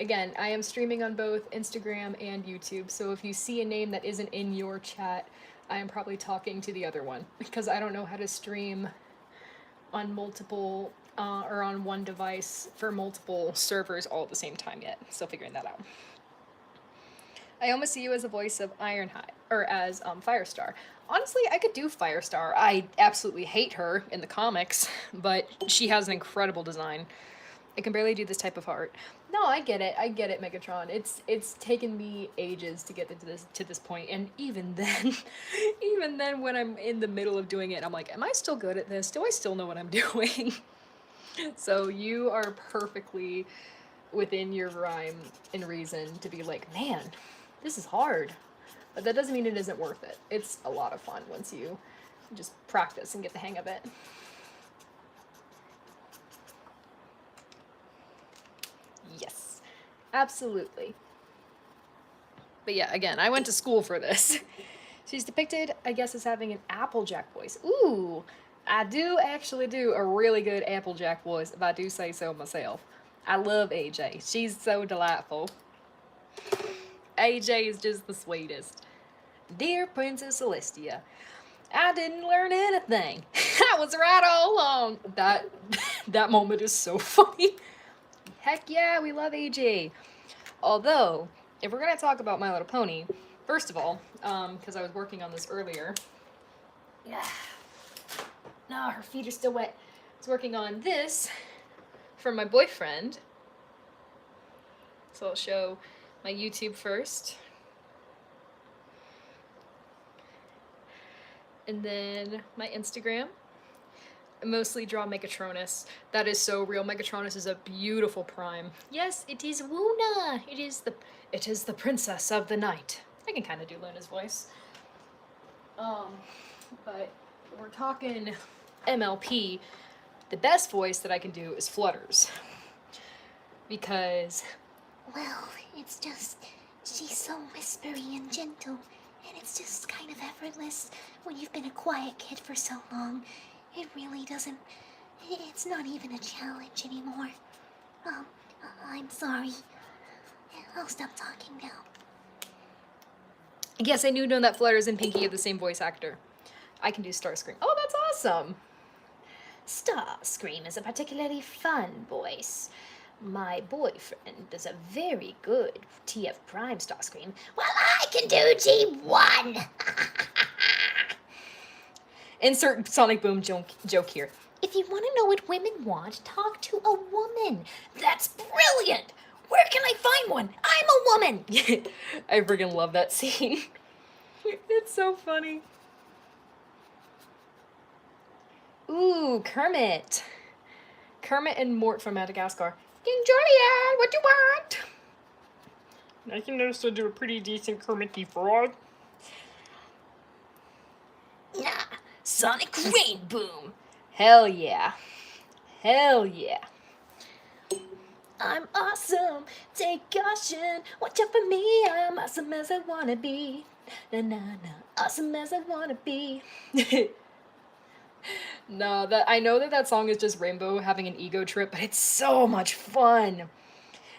Speaker 2: Again, I am streaming on both Instagram and YouTube, so if you see a name that isn't in your chat, I am probably talking to the other one because I don't know how to stream on multiple or on one device for multiple servers all at the same time yet. Still figuring that out. I almost see you as the voice of Ironhide, or as Firestar. Honestly, I could do Firestar. I absolutely hate her in the comics, but she has an incredible design. I can barely do this type of art. No, I get it, Megatron. It's taken me ages to get to this point, and even then, when I'm in the middle of doing it, I'm like, am I still good at this? Do I still know what I'm doing? So you are perfectly within your rhyme and reason to be like, man, this is hard. But that doesn't mean it isn't worth it. It's a lot of fun once you just practice and get the hang of it. Yes, absolutely. But yeah, again, I went to school for this. She's depicted, I guess, as having an Applejack voice. Ooh, I do actually do a really good Applejack voice, if I do say so myself. I love AJ. She's so delightful. AJ is just the sweetest. Dear Princess Celestia, I didn't learn anything. I was right all along. That moment is so funny. Heck yeah, we love AJ. Although, if we're gonna talk about My Little Pony, first of all, because I was working on this earlier. Yeah. No, her feet are still wet. I was working on this for my boyfriend. So I'll show my YouTube first. And then my Instagram. I mostly draw Megatronus. That is so real. Megatronus is a beautiful prime. Yes, it is Luna. It is the princess of the night. I can kind of do Luna's voice. But we're talking MLP. The best voice that I can do is Flutter's. Because,
Speaker 3: Well, it's just, she's so whispery and gentle, and it's just kind of effortless when you've been a quiet kid for so long. It really doesn't, it's not even a challenge anymore. Um, I'm sorry. I'll stop talking now.
Speaker 2: yes, I knew that Flutters and Pinky have the same voice actor. I can do Starscream. Oh, that's awesome!
Speaker 3: Starscream is a particularly fun voice. My boyfriend does a very good TF Prime Starscream, while I can do G1.
Speaker 2: Insert Sonic Boom joke here.
Speaker 3: If you want to know what women want, talk to a woman. That's brilliant. Where can I find one? I'm a woman.
Speaker 2: I friggin' love that scene. It's so funny. Ooh, Kermit. Kermit and Mort from Madagascar. King Julian, what you want? I can also do a pretty decent Kermit the Frog.
Speaker 3: Nah, Sonic Rain Boom.
Speaker 2: Hell yeah. Hell yeah.
Speaker 3: I'm awesome. Take caution. Watch out for me. I'm awesome as I wanna be. Na na na. Awesome as I wanna be.
Speaker 2: No, I know that song is just Rainbow having an ego trip, but it's so much fun.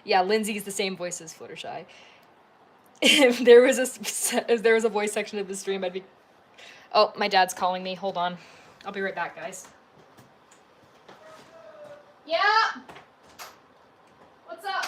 Speaker 2: Yeah, Lindsay's the same voice as Fluttershy. If there was a voice section of the stream, I'd be. Oh, my dad's calling me. Hold on, I'll be right back, guys. Yeah. What's up?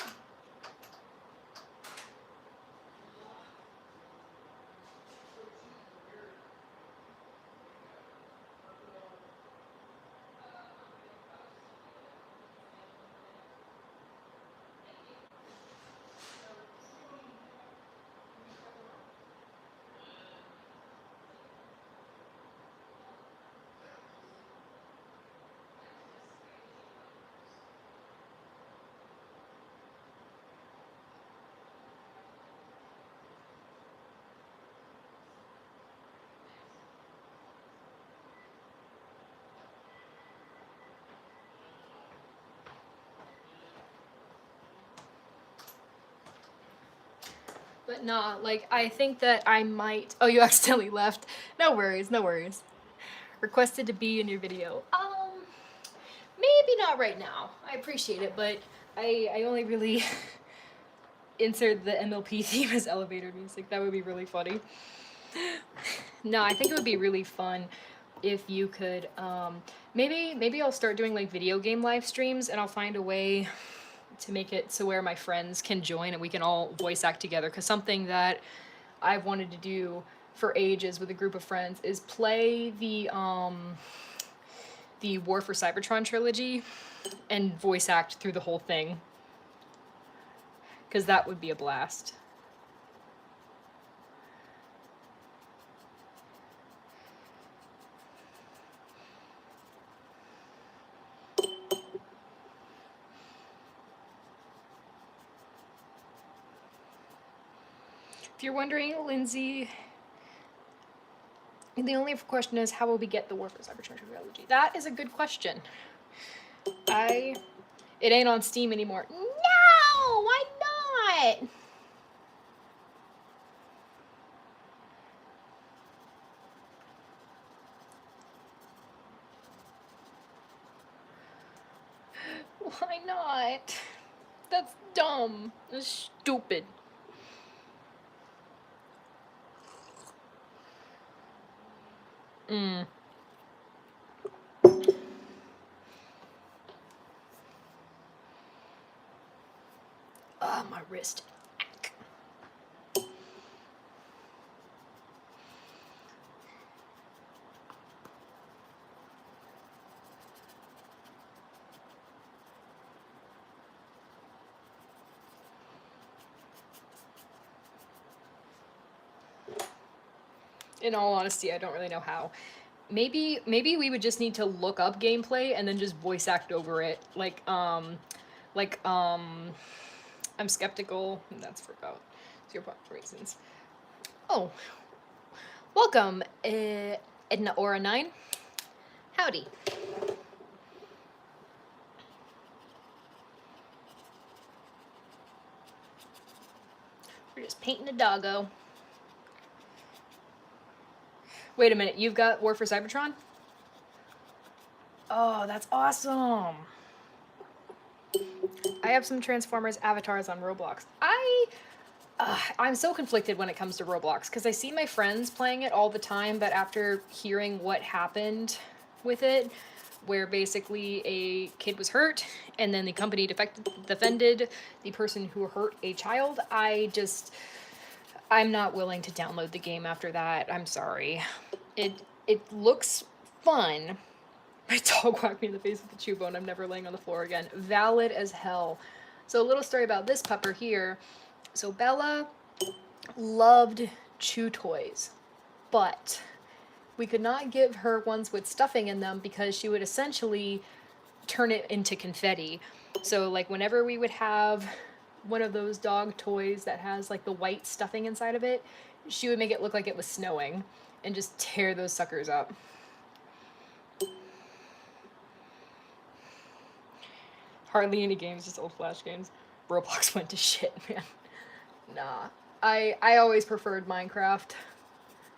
Speaker 2: But nah, like, I think that I might. Oh, you accidentally left. No worries, no worries. Requested to be in your video. Maybe not right now. I appreciate it, but I only really insert the MLP theme as elevator music. That would be really funny. No, I think it would be really fun if you could, maybe I'll start doing like video game live streams, and I'll find a way to make it so where my friends can join and we can all voice act together. Because something that I've wanted to do for ages with a group of friends is play the War for Cybertron trilogy and voice act through the whole thing. Because that would be a blast. If you're wondering, Lindsay, the only question is, how will we get the War for Cybertron trilogy? That is a good question. It ain't on Steam anymore. No, why not? Why not? That's dumb. That's stupid. Oh, my wrist. In all honesty, I don't really know how. Maybe we would just need to look up gameplay and then just voice act over it. I'm skeptical. That's for about 0.4 reasons. Oh, welcome, Edna Aura 9. Howdy. just painting a doggo. Wait a minute, you've got War for Cybertron? Oh, that's awesome. I have some Transformers avatars on Roblox. I'm so conflicted when it comes to Roblox because I see my friends playing it all the time, but after hearing what happened with it, where basically a kid was hurt and then the company defended the person who hurt a child, I'm not willing to download the game after that. I'm sorry. It looks fun. My dog whacked me in the face with a chew bone. I'm never laying on the floor again. Valid as hell. So a little story about this pupper here. So Bella loved chew toys, but we could not give her ones with stuffing in them because she would essentially turn it into confetti. So like whenever we would have one of those dog toys that has like the white stuffing inside of it, she would make it look like it was snowing and just tear those suckers up. Hardly any games, just old Flash games. Roblox went to shit, man. Nah. I always preferred Minecraft.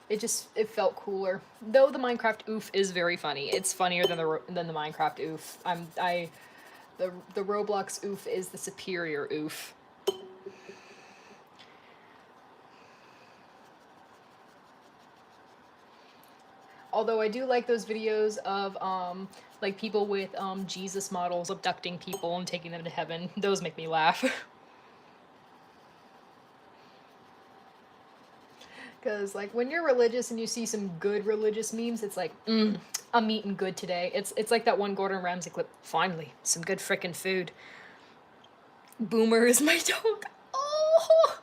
Speaker 2: It felt cooler. Though the Minecraft oof is very funny. It's funnier than the Minecraft oof. The Roblox oof is the superior oof. Although I do like those videos of like people with Jesus models abducting people and taking them to heaven. Those make me laugh. Because like when you're religious and you see some good religious memes, it's like, I'm eating good today. It's like that one Gordon Ramsay clip. Finally, some good frickin' food. Boomer is my dog. Oh,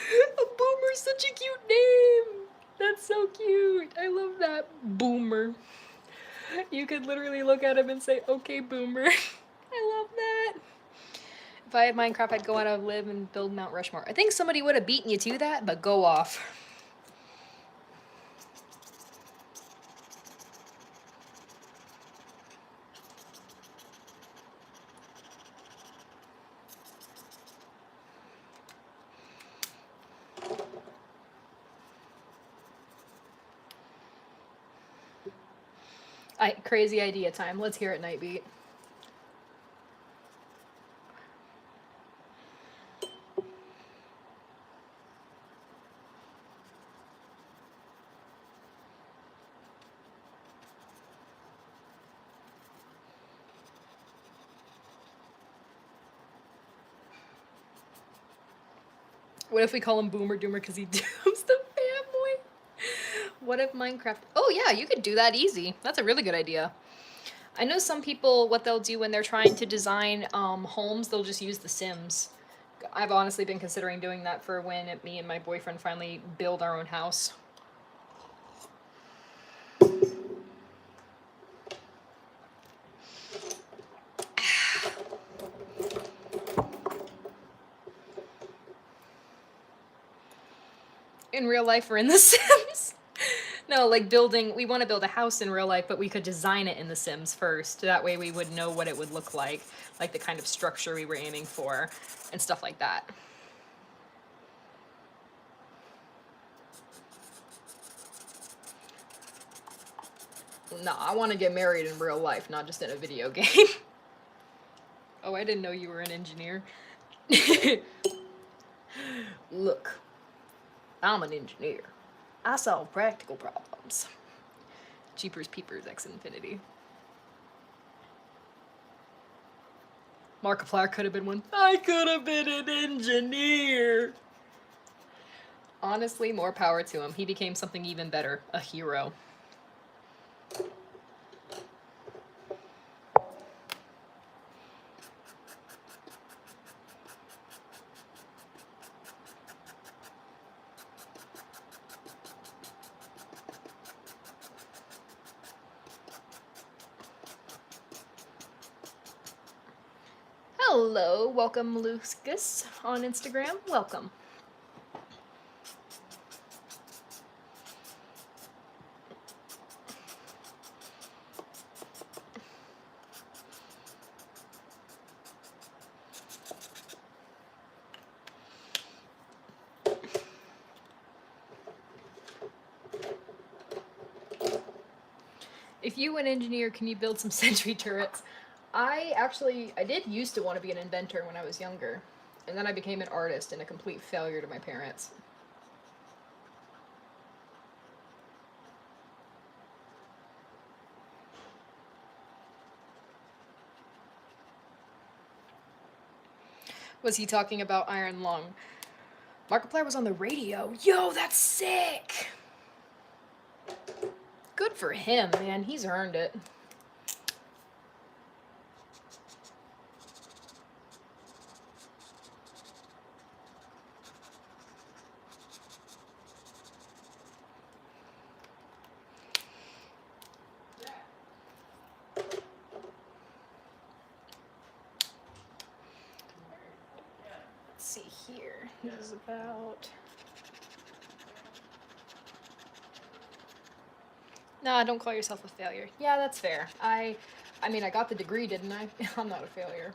Speaker 2: a Boomer's such a cute name. That's so cute. I love that. Boomer. You could literally look at him and say, okay, Boomer. I love that. If I had Minecraft, I'd go out and live and build Mount Rushmore. I think somebody would have beaten you to that, but go off. Crazy idea time. Let's hear it, Nightbeat. What if we call him Boomer Doomer because he dooms the family? What if Minecraft... Oh yeah, you could do that easy. That's a really good idea. I know some people, what they'll do when they're trying to design homes, they'll just use The Sims. I've honestly been considering doing that for when me and my boyfriend finally build our own house. In real life or in The Sims? No, like we want to build a house in real life, but we could design it in The Sims first. That way we would know what it would look like the kind of structure we were aiming for, and stuff like that. No, I want to get married in real life, not just in a video game. Oh, I didn't know you were an engineer. Look, I'm an engineer. I solve practical problems. Jeepers Peepers X Infinity. Markiplier could have been one. I could have been an engineer. Honestly, more power to him. He became something even better. A hero. Hello, welcome Lucas on Instagram. Welcome. If you an engineer, can you build some sentry turrets? I did used to want to be an inventor when I was younger, and then I became an artist and a complete failure to my parents. Was he talking about Iron Lung? Markiplier was on the radio. Yo, that's sick! Good for him, man. He's earned it. Let's see here. This is about... Nah, don't call yourself a failure. Yeah, that's fair. I mean, I got the degree, didn't I? I'm not a failure.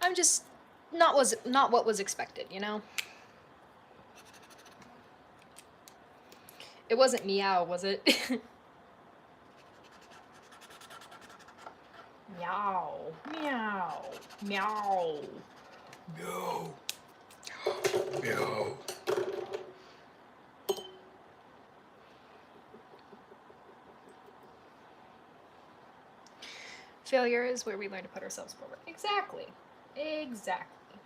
Speaker 2: I'm just not what was expected, you know? It wasn't meow, was it? Meow. Meow. Meow.
Speaker 4: Meow. Meow.
Speaker 2: Failure is where we learn to put ourselves forward. Exactly. Exactly.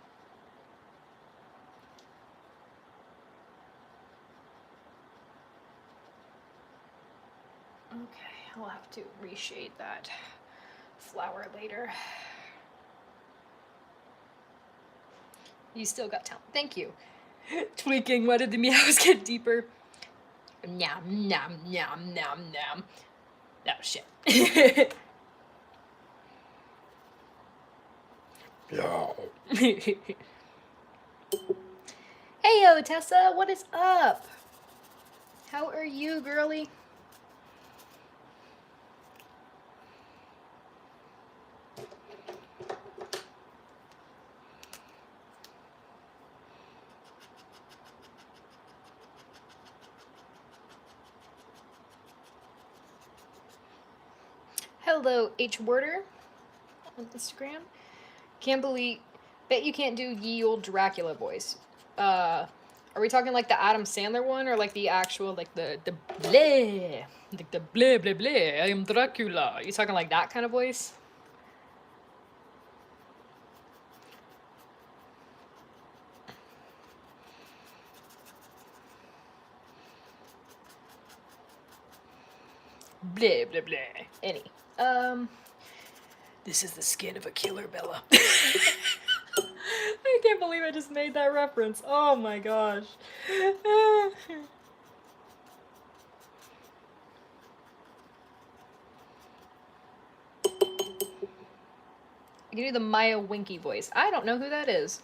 Speaker 2: Okay, I'll have to reshade that flower later. You still got talent. Thank you. Tweaking, why did the meows get deeper? Nom, nom, nom, nom, nom. Oh, shit.
Speaker 4: Meow.
Speaker 2: Hey yo, Tessa, what is up? How are you, girly? Hello, H Worder on Instagram. Can't believe, bet you can't do ye old Dracula voice. Are we talking like the Adam Sandler one, or like the actual, like the bleh, like the bleh bleh bleh, I am Dracula? You talking like that kind of voice? Bleh bleh bleh. Any. This is the skin of a killer, Bella. I can't believe I just made that reference. Oh my gosh. I can do the Maya Winky voice. I don't know who that is.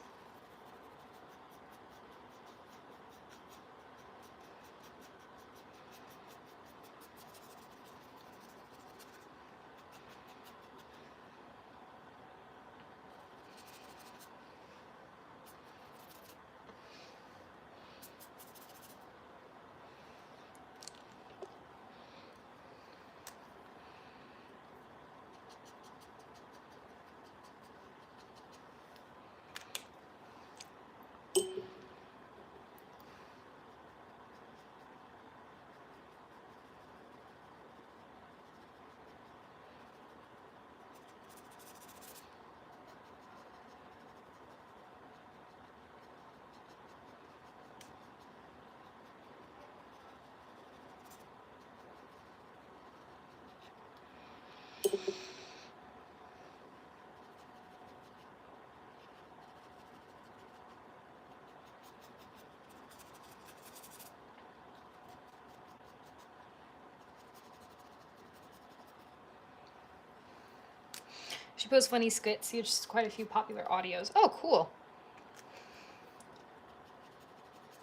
Speaker 2: She posts funny skits. She has quite a few popular audios. Oh, cool.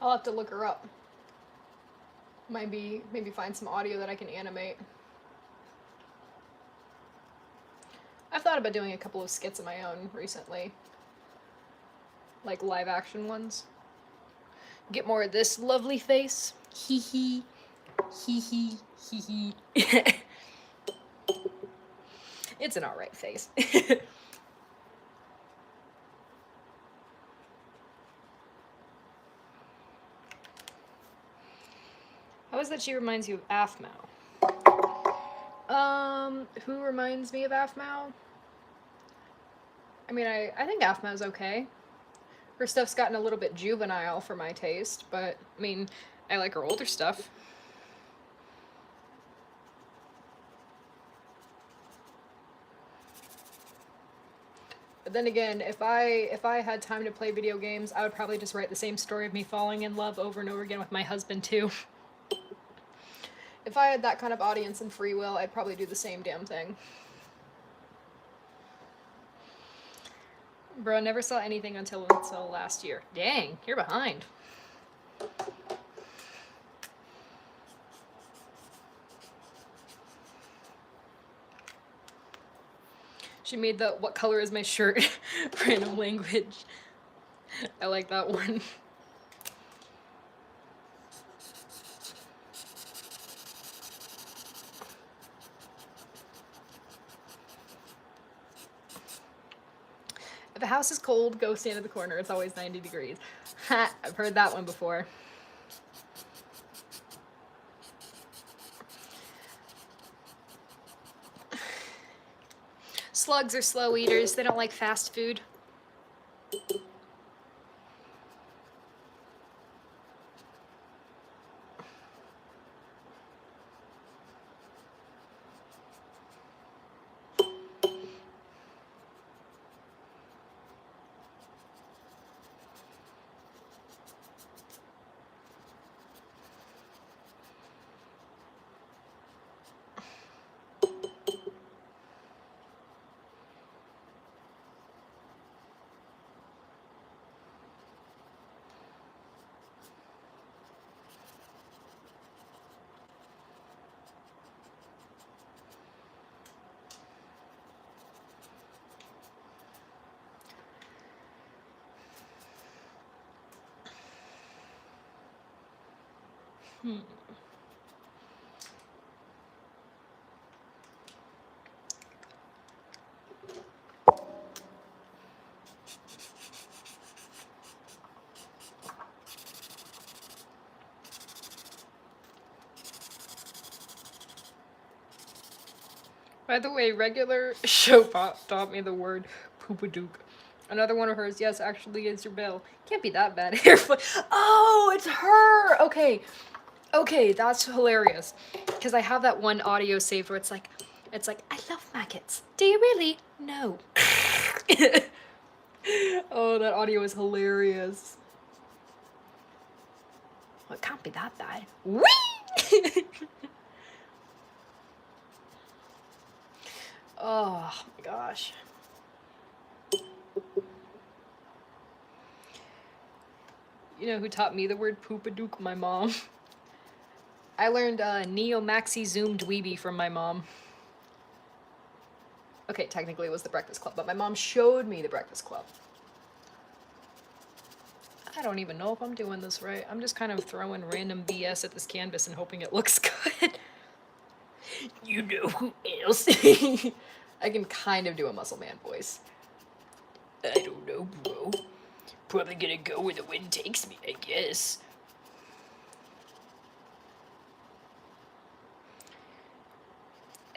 Speaker 2: I'll have to look her up. Maybe find some audio that I can animate. I've thought about doing a couple of skits of my own recently. Like live action ones. Get more of this lovely face. Hee hee. Hee hee hee hee. It's an alright face. How is that she reminds you of Aphmau? Who reminds me of Aphmau? I mean, I think Aphmau's okay. Her stuff's gotten a little bit juvenile for my taste, but, I mean, I like her older stuff. But then again, if I had time to play video games, I would probably just write the same story of me falling in love over and over again with my husband too. If I had that kind of audience and free will, I'd probably do the same damn thing. Bro, never saw anything until last year. Dang, you're behind. She made the "what color is my shirt" random language. I like that one. If a house is cold, go stand in the corner. It's always 90 degrees. Ha! I've heard that one before. Slugs are slow eaters. They don't like fast food. By the way, regular show pop taught me the word poopadook. Another one of hers, yes, actually is your bill. Can't be that bad. Oh, it's her! Okay, that's hilarious. Because I have that one audio saved where it's like, I love maggots. Do you really? No. Oh, that audio is hilarious. Well, it can't be that bad. Whee! Oh my gosh. You know who taught me the word poopadook? My mom. I learned Neo Maxi Zoom Dweeby from my mom. Okay, technically it was the Breakfast Club, but my mom showed me the Breakfast Club. I don't even know if I'm doing this right. I'm just kind of throwing random BS at this canvas and hoping it looks good. You know who else? I can kind of do a Muscle Man voice. I don't know, bro. Probably gonna go where the wind takes me, I guess.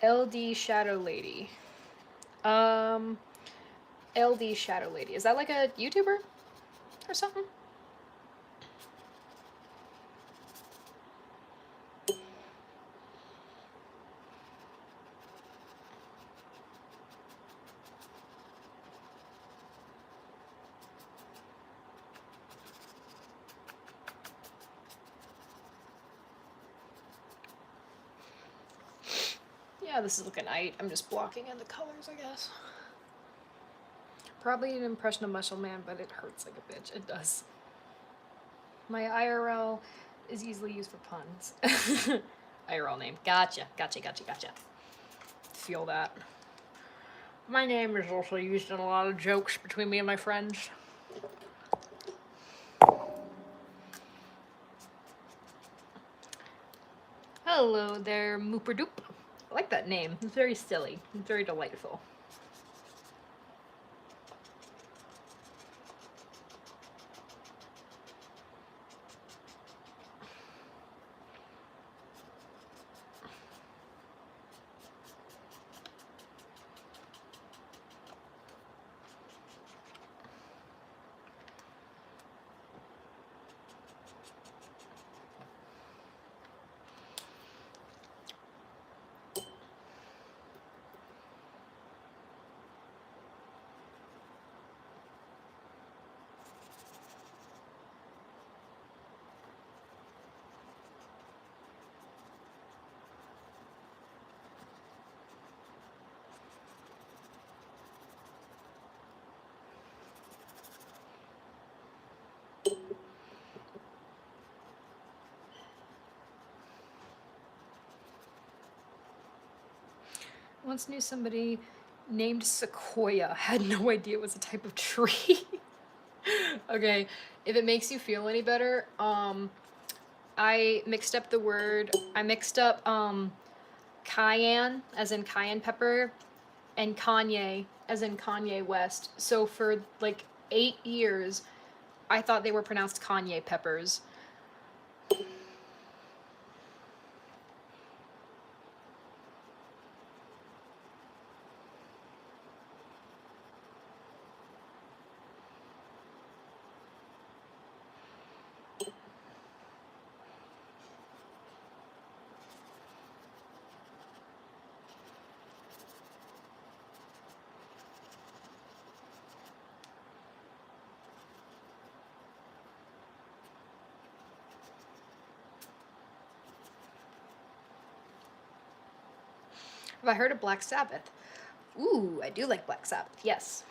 Speaker 2: LD Shadow Lady. LD Shadow Lady. Is that like a YouTuber or something? Yeah, this is looking light. I'm just blocking in the colors, I guess. Probably an impression of Muscle Man, but it hurts like a bitch. It does. My IRL is easily used for puns. IRL name. Gotcha. Feel that. My name is also used in a lot of jokes between me and my friends. Hello there, Mooperdoop. I like that name. It's very silly. It's very delightful. Once knew somebody named Sequoia. Had no idea it was a type of tree. Okay, if it makes you feel any better, I mixed up cayenne as in cayenne pepper and Kanye as in Kanye West. So for like 8 years, I thought they were pronounced Kanye peppers. Have I heard of Black Sabbath? Ooh, I do like Black Sabbath, yes.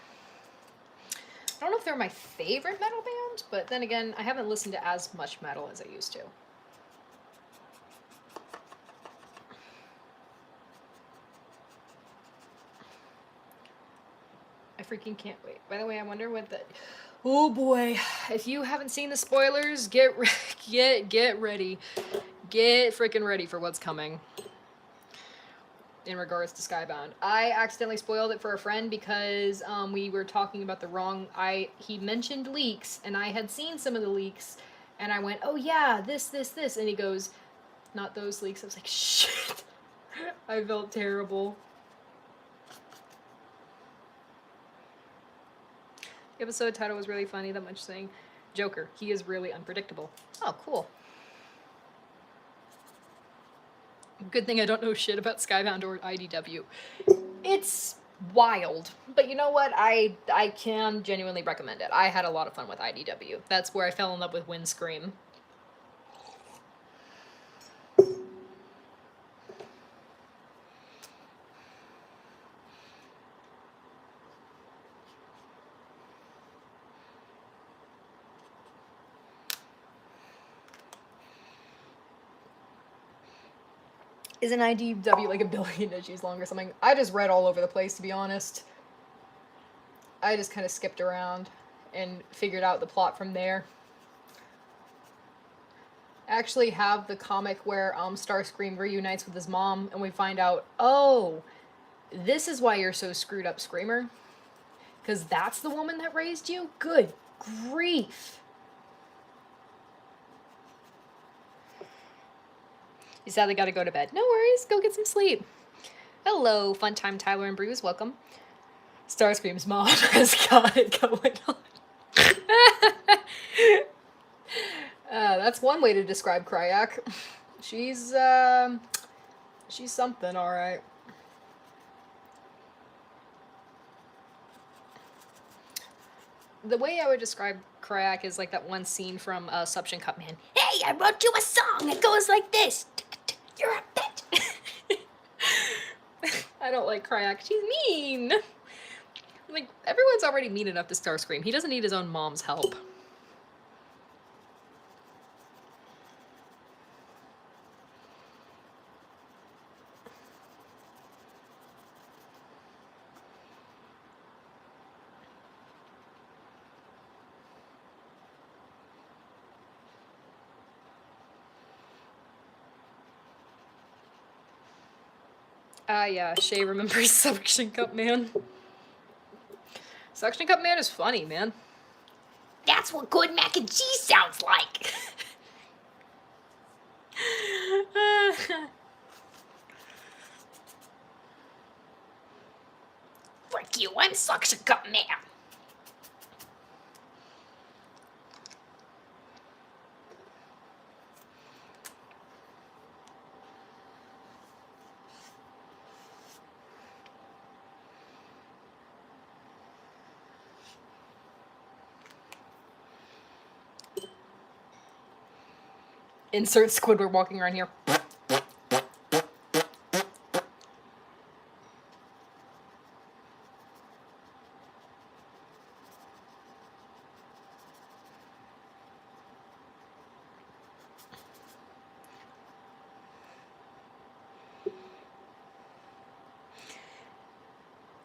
Speaker 2: I don't know if they're my favorite metal band, but then again, I haven't listened to as much metal as I used to. I freaking can't wait. By the way, I wonder what the... Oh boy, if you haven't seen the spoilers, get ready. Get freaking ready for what's coming in regards to Skybound. I accidentally spoiled it for a friend because we were talking about the wrong... He mentioned leaks, and I had seen some of the leaks, and I went, oh yeah, this, and he goes, not those leaks. I was like, shit. I felt terrible. The episode title was really funny, that much saying, Joker, he is really unpredictable. Oh, cool. Good thing I don't know shit about Skybound or IDW. It's wild, but you know what? I can genuinely recommend it. I had a lot of fun with IDW. That's where I fell in love with Windscream. Isn't IDW like a billion issues long or something? I just read all over the place, to be honest. I just kind of skipped around and figured out the plot from there. I actually have the comic where Starscream reunites with his mom, and we find out, oh, this is why you're so screwed up, Screamer. Because that's the woman that raised you? Good grief. You sadly gotta go to bed. No worries, go get some sleep. Hello, Fun Time Tyler and Bruce, welcome. Starscream's mom has got it going on. That's one way to describe Cryak. She's something, alright. The way I would describe Cryak is like that one scene from Suction Cup Man. Hey, I wrote you a song! It goes like this! You're a bitch! I don't like Cryak. She's mean! Like, everyone's already mean enough to Starscream. He doesn't need his own mom's help. Ah, yeah, Shay remembers Suction Cup Man. Suction Cup Man is funny, man.
Speaker 3: That's what good mac and cheese sounds like. Frick you, I'm Suction Cup Man.
Speaker 2: Insert Squidward walking around here.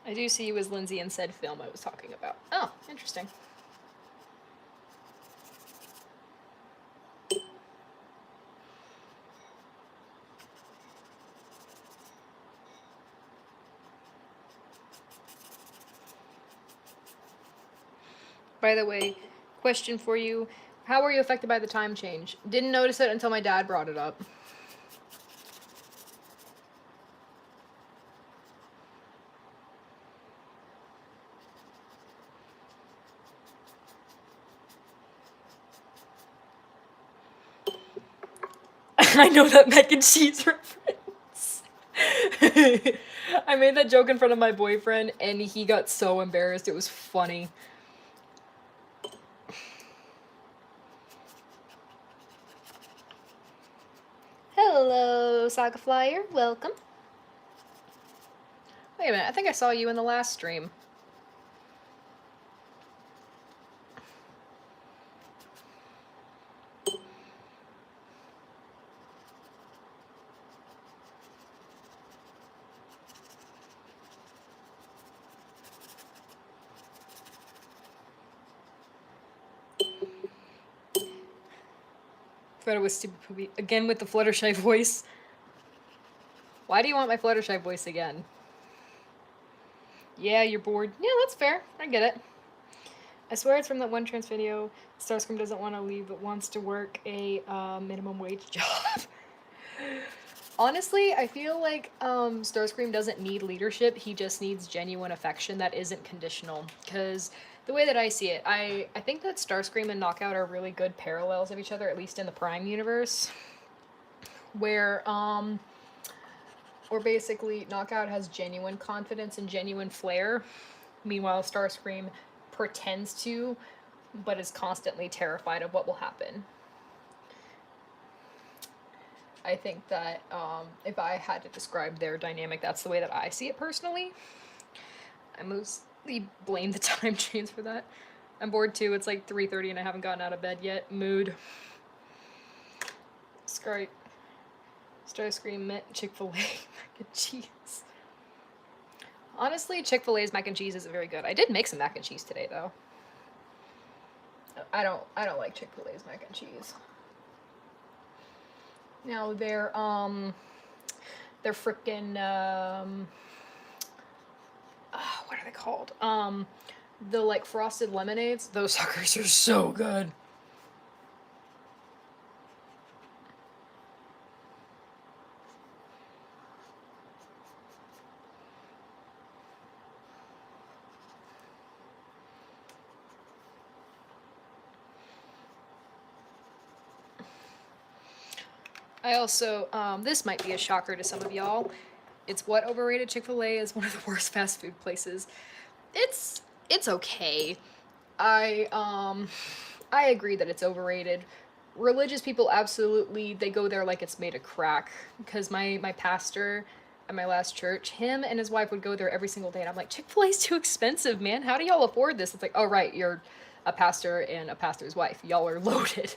Speaker 2: I do see you as Lindsay in said film I was talking about. Oh, interesting. By the way, question for you. How were you affected by the time change? Didn't notice it until my dad brought it up. I know that mac and cheese reference. I made that joke in front of my boyfriend and he got so embarrassed. It was funny. Hello, Saga Flyer. Welcome. Wait a minute. I think I saw you in the last stream. Thought it was stupid poopy. Again with the Fluttershy voice. Why do you want my Fluttershy voice again? Yeah, you're bored. Yeah, that's fair. I get it. I swear it's from that one trans video. Starscream doesn't want to leave but wants to work a minimum wage job. Honestly, I feel like Starscream doesn't need leadership. He just needs genuine affection that isn't conditional. Because the way that I see it, I think that Starscream and Knockout are really good parallels of each other, at least in the Prime universe. Where basically Knockout has genuine confidence and genuine flair. Meanwhile, Starscream pretends to, but is constantly terrified of what will happen. I think that if I had to describe their dynamic, that's the way that I see it personally. I mostly blame the time change for that. I'm bored too. It's like 3:30 and I haven't gotten out of bed yet. Mood. Starscream met Chick-fil-A mac and cheese. Honestly, Chick-fil-A's mac and cheese isn't very good. I did make some mac and cheese today though. I don't like Chick-fil-A's mac and cheese. Now they're frickin' what are they called? The like frosted lemonades. Those suckers are so good. I also, this might be a shocker to some of y'all. It's what overrated Chick-fil-A is one of the worst fast food places. It's okay. I agree that it's overrated. Religious people absolutely, they go there like it's made of crack. Because my pastor at my last church, him and his wife would go there every single day. And I'm like, Chick-fil-A's too expensive, man. How do y'all afford this? It's like, oh right, you're a pastor and a pastor's wife. Y'all are loaded.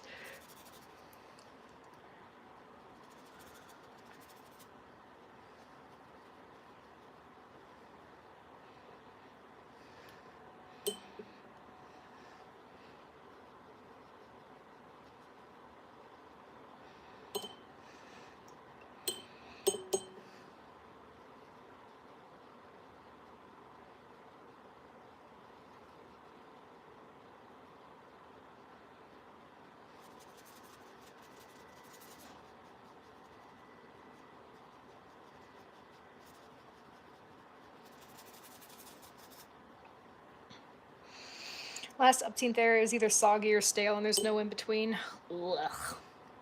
Speaker 2: Last upteen there is either soggy or stale, and there's no in between. Ugh.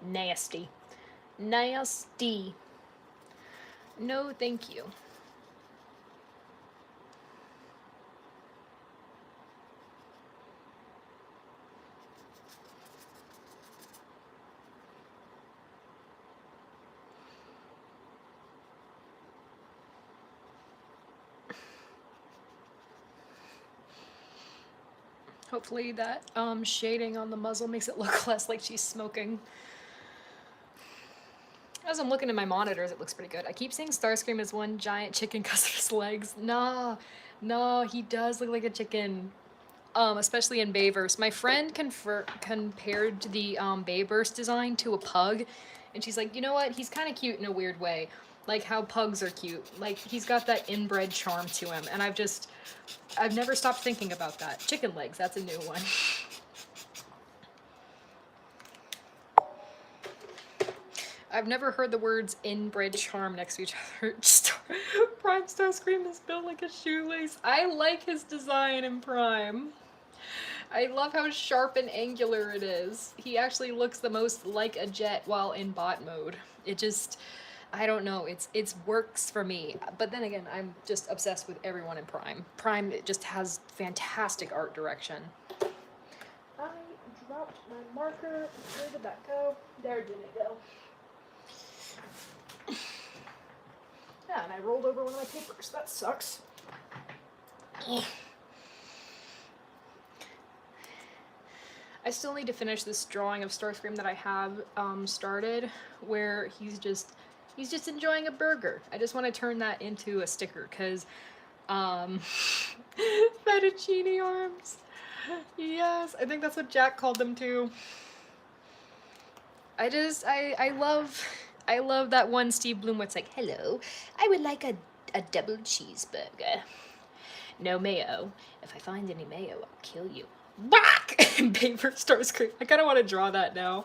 Speaker 2: Nasty. Nasty. No, thank you. Hopefully that shading on the muzzle makes it look less like she's smoking. As I'm looking at my monitors, it looks pretty good. I keep saying Starscream is one giant chicken because of his legs. Nah, no, he does look like a chicken. Especially in Bayverse. My friend compared the Bayverse design to a pug, and she's like, you know what? He's kind of cute in a weird way, like how pugs are cute. Like he's got that inbred charm to him, and I've never stopped thinking about that. Chicken legs, that's a new one. I've never heard the words inbred charm next to each other. Prime Starscream is built like a shoelace. I like his design in Prime. I love how sharp and angular it is. He actually looks the most like a jet while in bot mode. It just, I don't know, it's works for me. But then again, I'm just obsessed with everyone in Prime. Prime just has fantastic art direction. I dropped my marker. Where did that go? There did it go. Yeah, and I rolled over one of my papers. That sucks. I still need to finish this drawing of Starscream that I have started, where he's just enjoying a burger. I just want to turn that into a sticker, because fettuccine arms. Yes, I think that's what Jack called them too. I love that one Steve Bloom what's like, hello, I would like a double cheeseburger. No mayo. If I find any mayo, I'll kill you. Back! Paper Starscream. I kind of want to draw that now.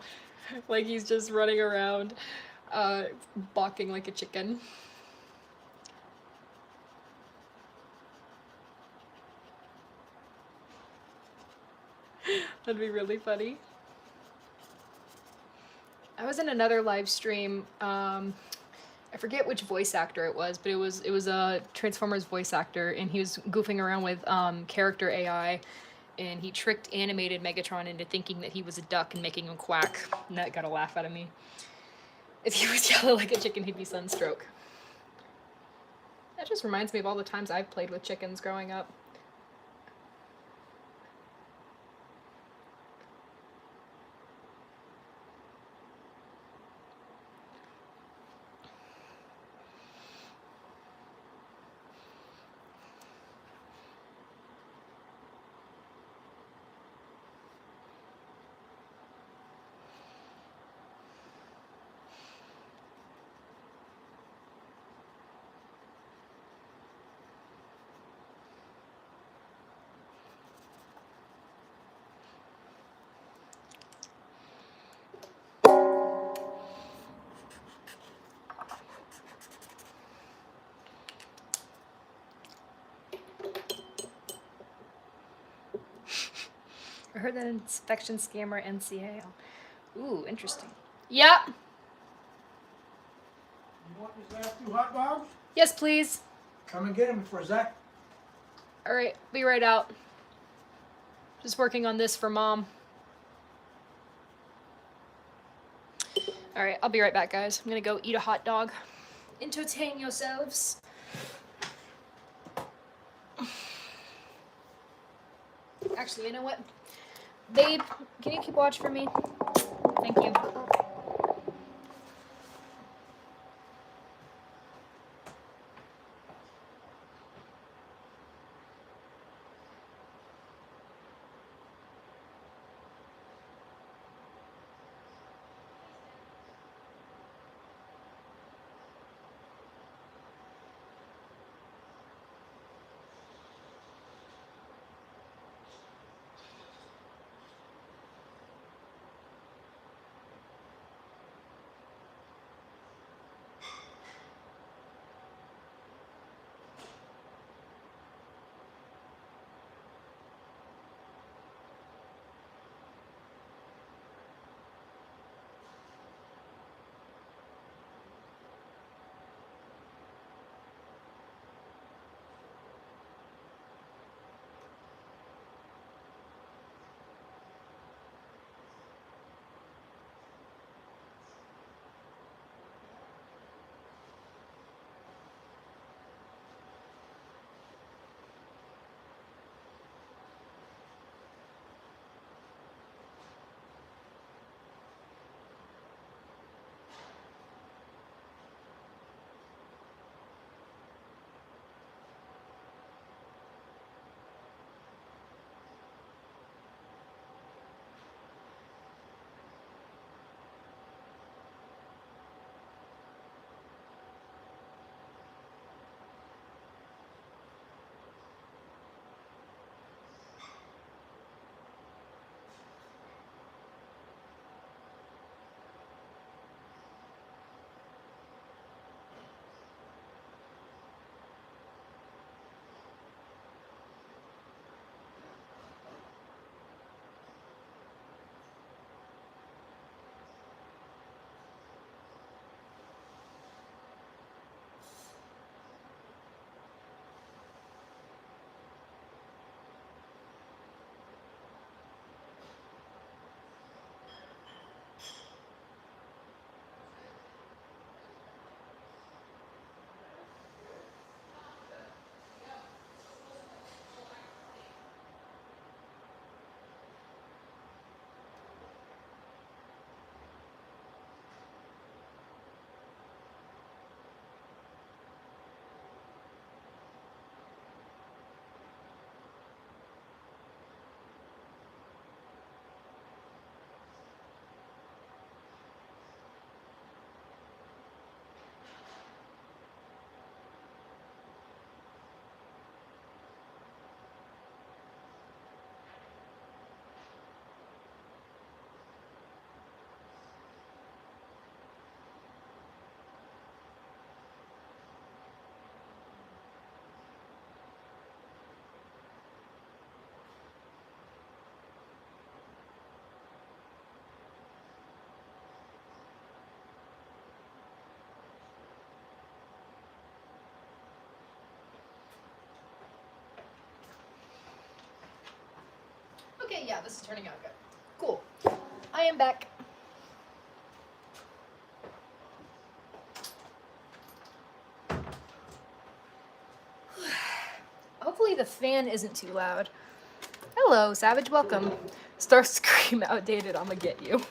Speaker 2: Like he's just running around, balking like a chicken. That'd be really funny. I was in another live stream. I forget which voice actor it was, but it was a Transformers voice actor, and he was goofing around with character AI, and he tricked animated Megatron into thinking that he was a duck and making him quack, and that got a laugh out of me. If he was yellow like a chicken, he'd be Sunstroke. That just reminds me of all the times I've played with chickens growing up. I heard that inspection scammer NCA. Ooh, interesting. Yeah.
Speaker 5: You want these last 2 hot dogs?
Speaker 2: Yes, please.
Speaker 5: Come and get them for Zach.
Speaker 2: All right, be right out. Just working on this for Mom. All right, I'll be right back, guys. I'm gonna go eat a hot dog. Entertain yourselves. Actually, you know what? Babe, can you keep watch for me? Thank you. Okay, yeah, this is turning out good. Cool. I am back. Hopefully the fan isn't too loud. Hello, Savage, welcome. Starscream outdated, I'ma get you.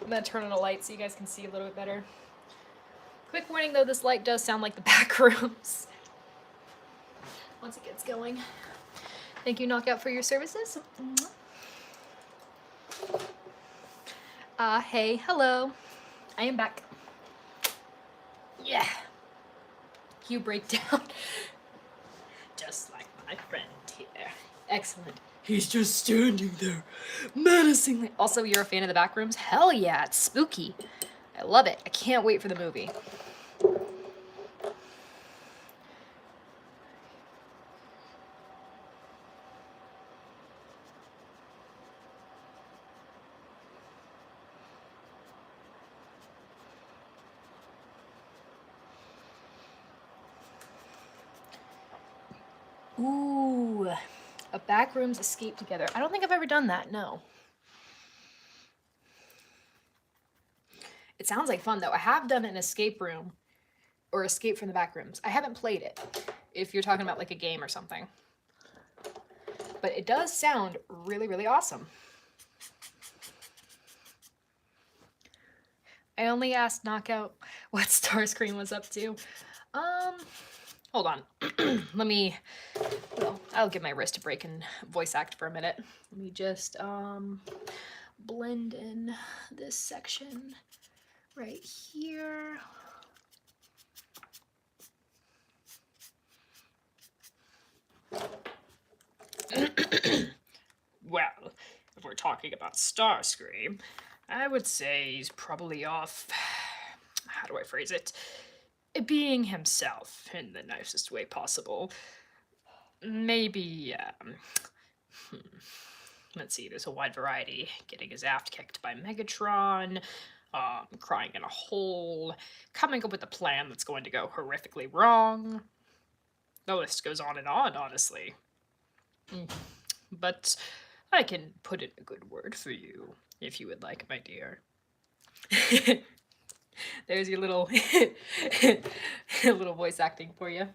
Speaker 2: I'm gonna turn on a light so you guys can see a little bit better. Quick warning though, this light does sound like the back rooms. Once it gets going. Thank you, Knockout, for your services. Hey, hello. I am back. Yeah. You break down. Just like my friend here. Excellent. He's just standing there, menacingly. Also, you're a fan of the back rooms? Hell yeah, it's spooky. I love it. I can't wait for the movie. Ooh, a backrooms escape together. I don't think I've ever done that, no. It sounds like fun though. I have done an escape room or escape from the backrooms. I haven't played it, if you're talking about like a game or something. But it does sound really, really awesome. I only asked Knockout what Starscream was up to. Hold on. Well, I'll give my wrist a break and voice act for a minute. Let me just, blend in this section right here. Well, if we're talking about Starscream, I would say he's probably off. How do I phrase it? Being himself in the nicest way possible. Maybe, let's see, there's a wide variety. Getting his ass kicked by Megatron, crying in a hole, coming up with a plan that's going to go horrifically wrong. The list goes on and on, honestly. But I can put in a good word for you, if you would like, my dear. There's your little little voice acting for you.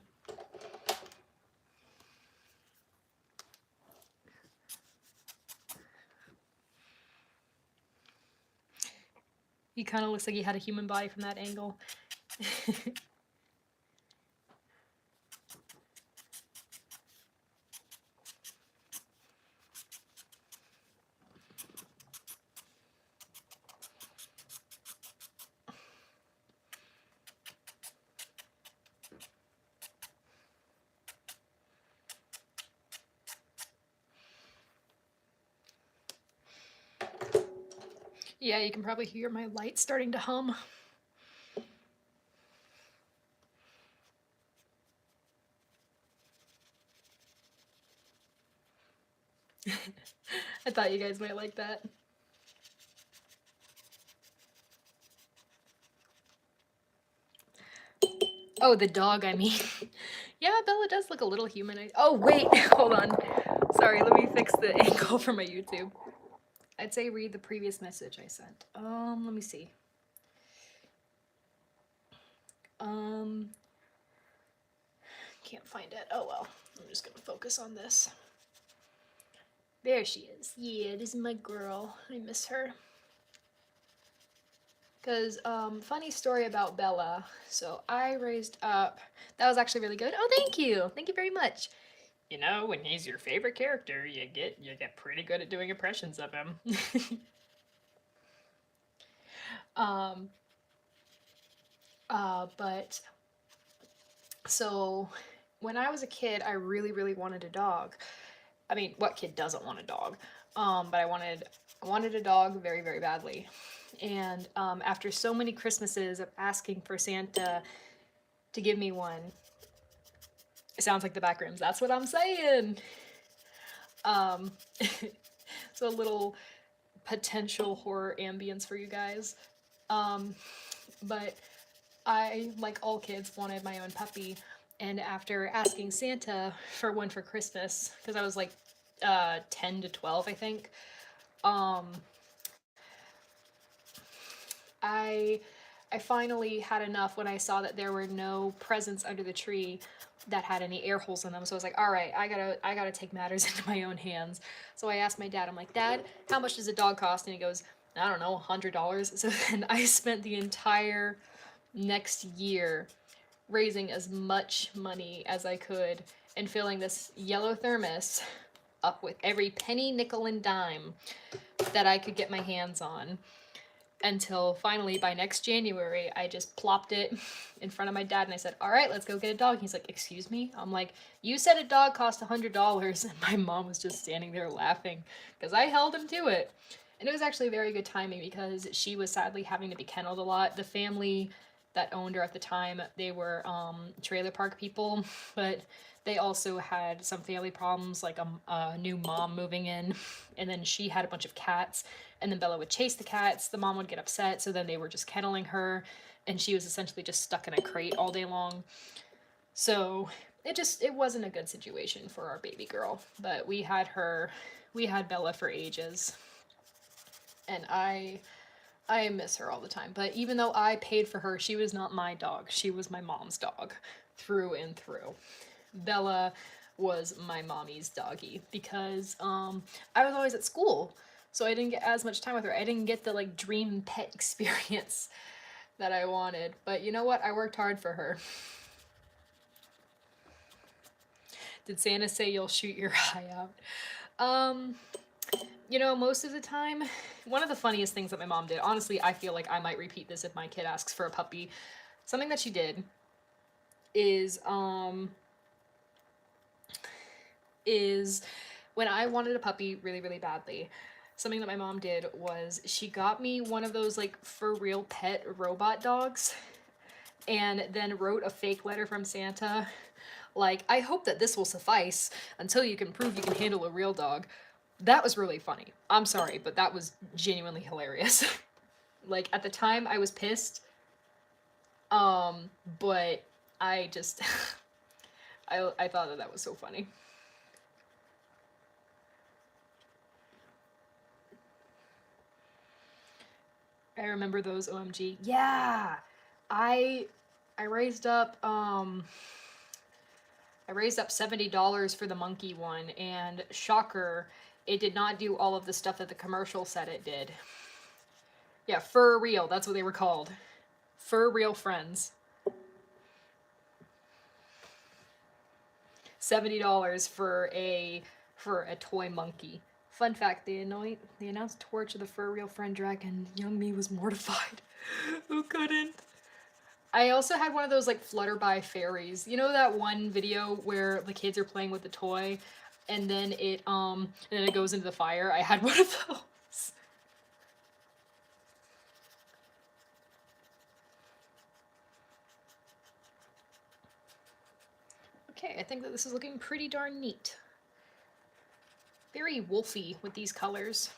Speaker 2: He kind of looks like he had a human body from that angle. Yeah, you can probably hear my light starting to hum. I thought you guys might like that. Oh, the dog, I mean. Yeah, Bella does look a little human. Oh, wait, hold on. Sorry, let me fix the angle for my YouTube. I'd say read the previous message I sent. Let me see. Can't find it. Oh well, I'm just gonna focus on this. There she is. Yeah, this is my girl. I miss her. Because, funny story about Bella. So I raised up, that was actually really good. Oh, thank you. Thank you very much. You know, when he's your favorite character, you get pretty good at doing impressions of him. But so when I was a kid, I really, really wanted a dog. I mean, what kid doesn't want a dog? But I wanted a dog very, very badly. And after so many Christmases of asking for Santa to give me one, it sounds like the back rooms. That's what I'm saying. So a little potential horror ambience for you guys. But I, like all kids, wanted my own puppy. And after asking Santa for one for Christmas, because I was like 10 to 12, I think. Um, I finally had enough when I saw that there were no presents under the tree that had any air holes in them. So I was like, all right, I gotta take matters into my own hands. So I asked my dad, I'm like, Dad, how much does a dog cost? And he goes, I don't know, $100. So then I spent the entire next year raising as much money as I could and filling this yellow thermos up with every penny, nickel, and dime that I could get my hands on. Until finally, by next January, I just plopped it in front of my dad and I said, all right, let's go get a dog. He's like, excuse me? I'm like, you said a dog cost $100. And my mom was just standing there laughing because I held him to it. And it was actually very good timing because she was sadly having to be kenneled a lot. The family that owned her at the time, they were trailer park people, but they also had some family problems, like a new mom moving in, and then she had a bunch of cats, and then Bella would chase the cats, the mom would get upset, so then they were just kenneling her, and she was essentially just stuck in a crate all day long. So it wasn't a good situation for our baby girl, but we had Bella for ages, and I miss her all the time. But even though I paid for her, she was not my dog. She was my mom's dog through and through. Bella was my mommy's doggy because I was always at school. So I didn't get as much time with her. I didn't get the like dream pet experience that I wanted. But you know what? I worked hard for her. Did Santa say you'll shoot your eye out? You know, most of the time, one of the funniest things that my mom did, honestly, I feel like I might repeat this if my kid asks for a puppy. Something that she did is when I wanted a puppy really, really badly, something that my mom did was she got me one of those like for real pet robot dogs and then wrote a fake letter from Santa. Like, I hope that this will suffice until you can prove you can handle a real dog. That was really funny. I'm sorry, but that was genuinely hilarious. Like, at the time, I was pissed. But I just, I thought that was so funny. I remember those, OMG. Yeah! I raised up, $70 for the monkey one, and shocker, it did not do all of the stuff that the commercial said it did. Yeah, Fur Real, that's what they were called. Fur Real Friends. $70 for a toy monkey. Fun fact, they announced Torch of the Fur Real Friend Dragon. Young me was mortified. Who couldn't? I also had one of those like Flutterby fairies. You know that one video where the kids are playing with the toy and then it goes into the fire? I had one of those. Okay, I think that this is looking pretty darn neat. Very wolfy with these colors.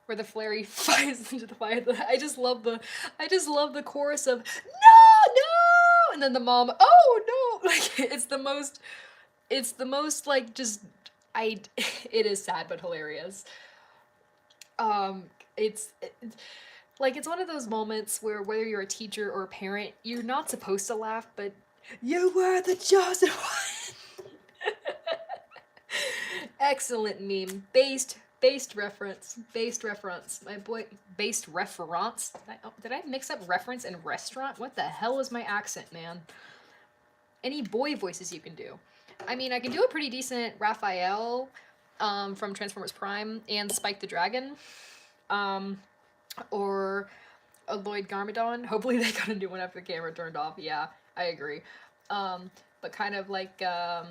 Speaker 2: Where the flary flies into the fire. I just love the chorus of no, no, and then the mom, oh no, like it's the most like just it is sad but hilarious. It's like it's one of those moments where whether you're a teacher or a parent, you're not supposed to laugh, but you were the chosen one. Excellent meme. Based reference. My boy, based reference. Did I mix up reference and restaurant? What the hell is my accent, man? Any boy voices you can do. I mean, I can do a pretty decent Raphael from Transformers Prime and Spike the Dragon. Or a Lloyd Garmadon. Hopefully they got a new one after the camera turned off. Yeah, I agree. But kind of like a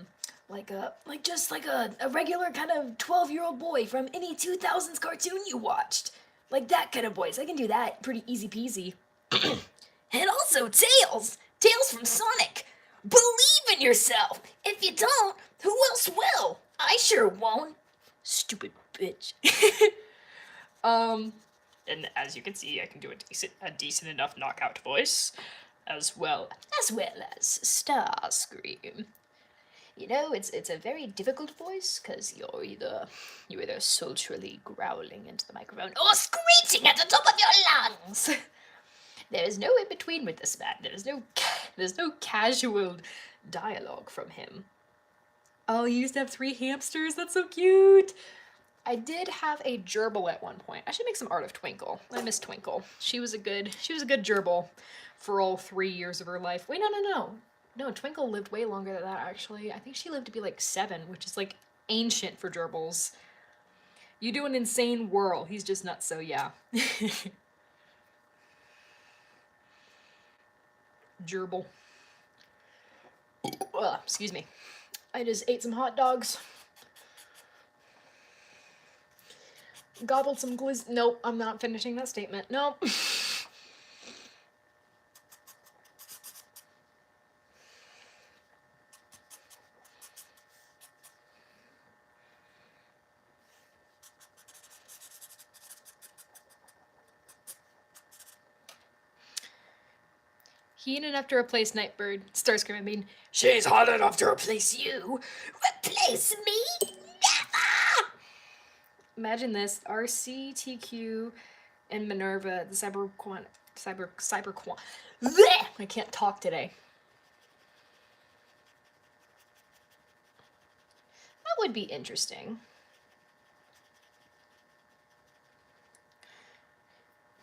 Speaker 2: regular kind of 12-year-old boy from any 2000s cartoon you watched. Like that kind of voice. I can do that pretty easy peasy. And also Tails! Tails from Sonic! Believe in yourself! If you don't, who else will? I sure won't. Stupid bitch.
Speaker 6: And as you can see, I can do a decent enough knockout voice, as well
Speaker 3: as Starscream.
Speaker 2: You know, it's a very difficult voice because you're either sultrily growling into the microphone or screeching at the top of your lungs. There is no in between with this man. There's no casual dialogue from him. Oh, you used to have 3 hamsters. That's so cute. I did have a gerbil at one point. I should make some art of Twinkle. I miss Twinkle. She was a good gerbil for all 3 years of her life. Wait, no. No, Twinkle lived way longer than that, actually. I think she lived to be like 7, which is like ancient for gerbils. You do an insane whirl. He's just not so, yeah. Gerbil. Ugh, excuse me. I just ate some hot dogs. Gobbled some glizz. Nope, I'm not finishing that statement. Nope. He enough to replace Nightbird. Starscream, I mean.
Speaker 6: She's hot enough to replace you.
Speaker 3: Replace me? Never!
Speaker 2: Imagine this: RC, TQ, and Minerva, the cyber. I can't talk today. That would be interesting.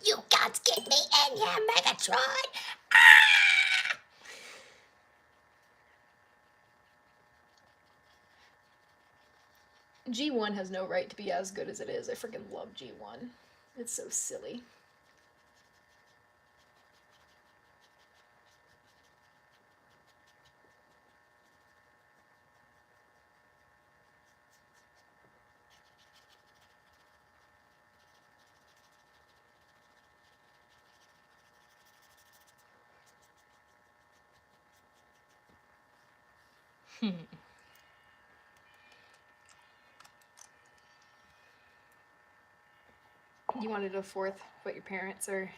Speaker 3: You can't get me in here, Megatron!
Speaker 2: G1 has no right to be as good as it is. I freaking love G1. It's so silly. You wanted a 4th, but your parents are...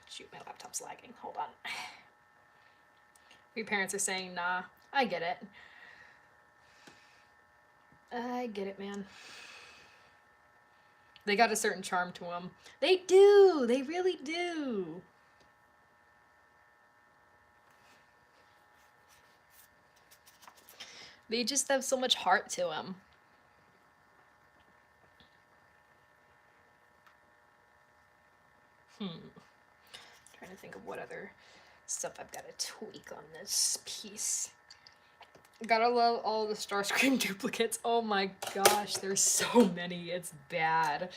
Speaker 2: Shoot, my laptop's lagging. Hold on. Your parents are saying, nah, I get it. I get it, man. They got a certain charm to them. They do! They really do! They just have so much heart to them. Trying to think of what other stuff I've got to tweak on this piece. Gotta love all the Starscream duplicates. Oh my gosh, there's so many. It's bad.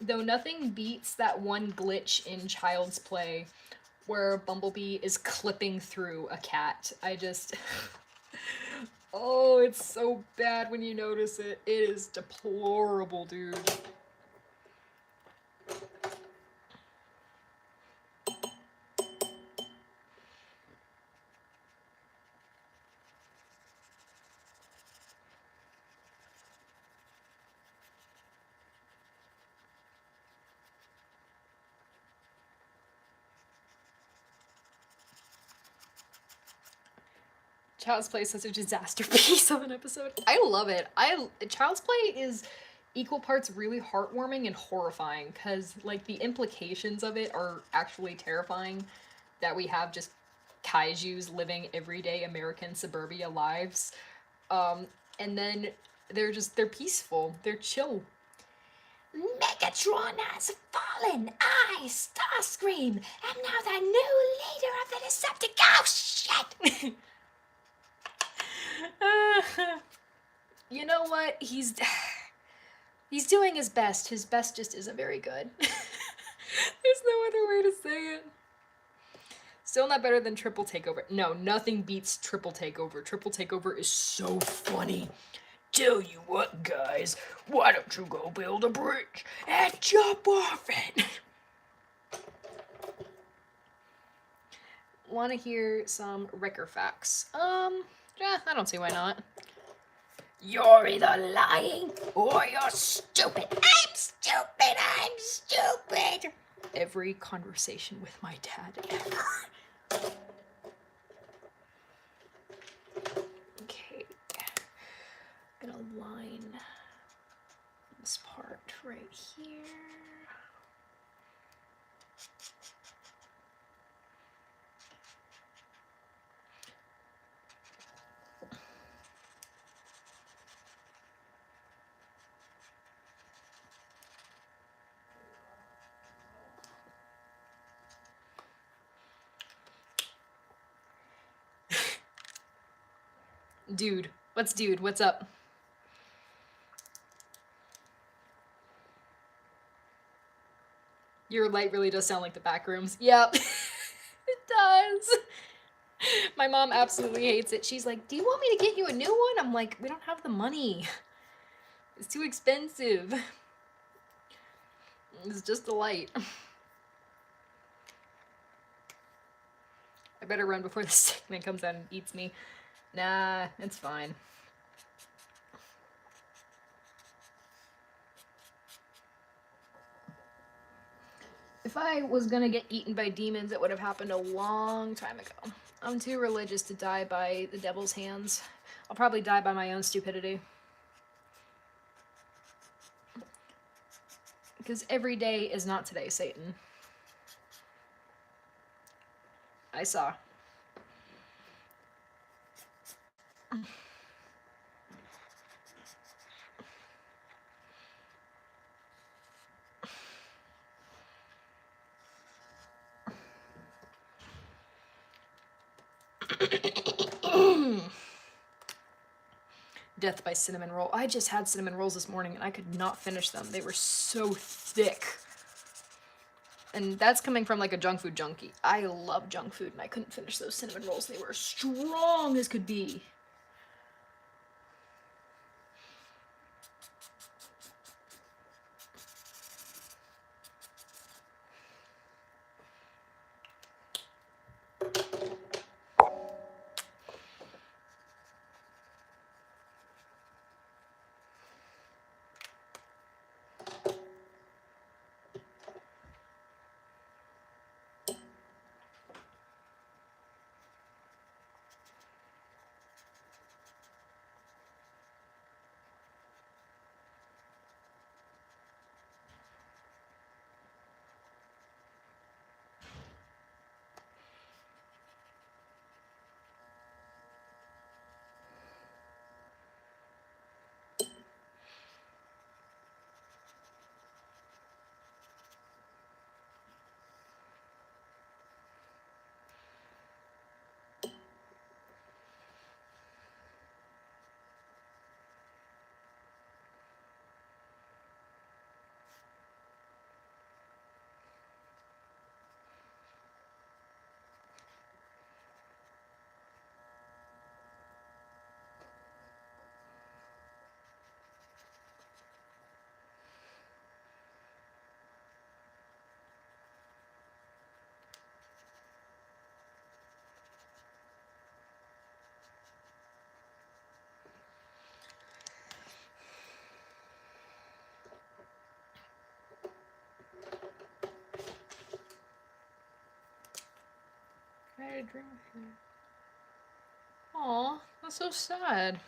Speaker 2: Though nothing beats that one glitch in Child's Play where Bumblebee is clipping through a cat. I just... Oh, it's so bad when you notice it. It is deplorable, dude. Child's Play is such a disaster piece of an episode. I love it. Child's Play is equal parts really heartwarming and horrifying because, like, the implications of it are actually terrifying. That we have just kaijus living everyday American suburbia lives, and then they're peaceful. They're chill.
Speaker 3: Megatron has fallen! I, Starscream, am now the new leader of the Decepticons! Shit!
Speaker 2: You know what? He's doing his best. His best just isn't very good. There's no other way to say it. Still not better than Triple Takeover. No, nothing beats Triple Takeover. Triple Takeover is so funny.
Speaker 6: Tell you what, guys, why don't you go build a bridge and jump off it?
Speaker 2: Want to hear some Wrecker facts? Yeah, I don't see why not.
Speaker 6: You're either lying or you're stupid.
Speaker 3: I'm stupid! I'm stupid!
Speaker 2: Every conversation with my dad ever.
Speaker 1: gonna line this part right here.
Speaker 2: Dude, what's up? Your light really does sound like the back rooms. Yep, it does. My mom absolutely hates it. She's like, "Do you want me to get you a new one?" I'm like, "We don't have the money. It's too expensive. It's just a light." I better run before the stickman comes out and eats me. Nah, it's fine. If I was gonna get eaten by demons, it would have happened a long time ago. I'm too religious to die by the devil's hands. I'll probably die by my own stupidity. Because every day is not today, Satan. I saw. Death by cinnamon roll. I just had cinnamon rolls this morning and I could not finish them. They were so thick. And that's coming from like a junk food junkie. I love junk food and I couldn't finish those cinnamon rolls. They were strong as could be. I had a dream of you. Aw, that's so sad.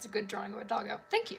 Speaker 1: It's a good drawing of a doggo. Thank you.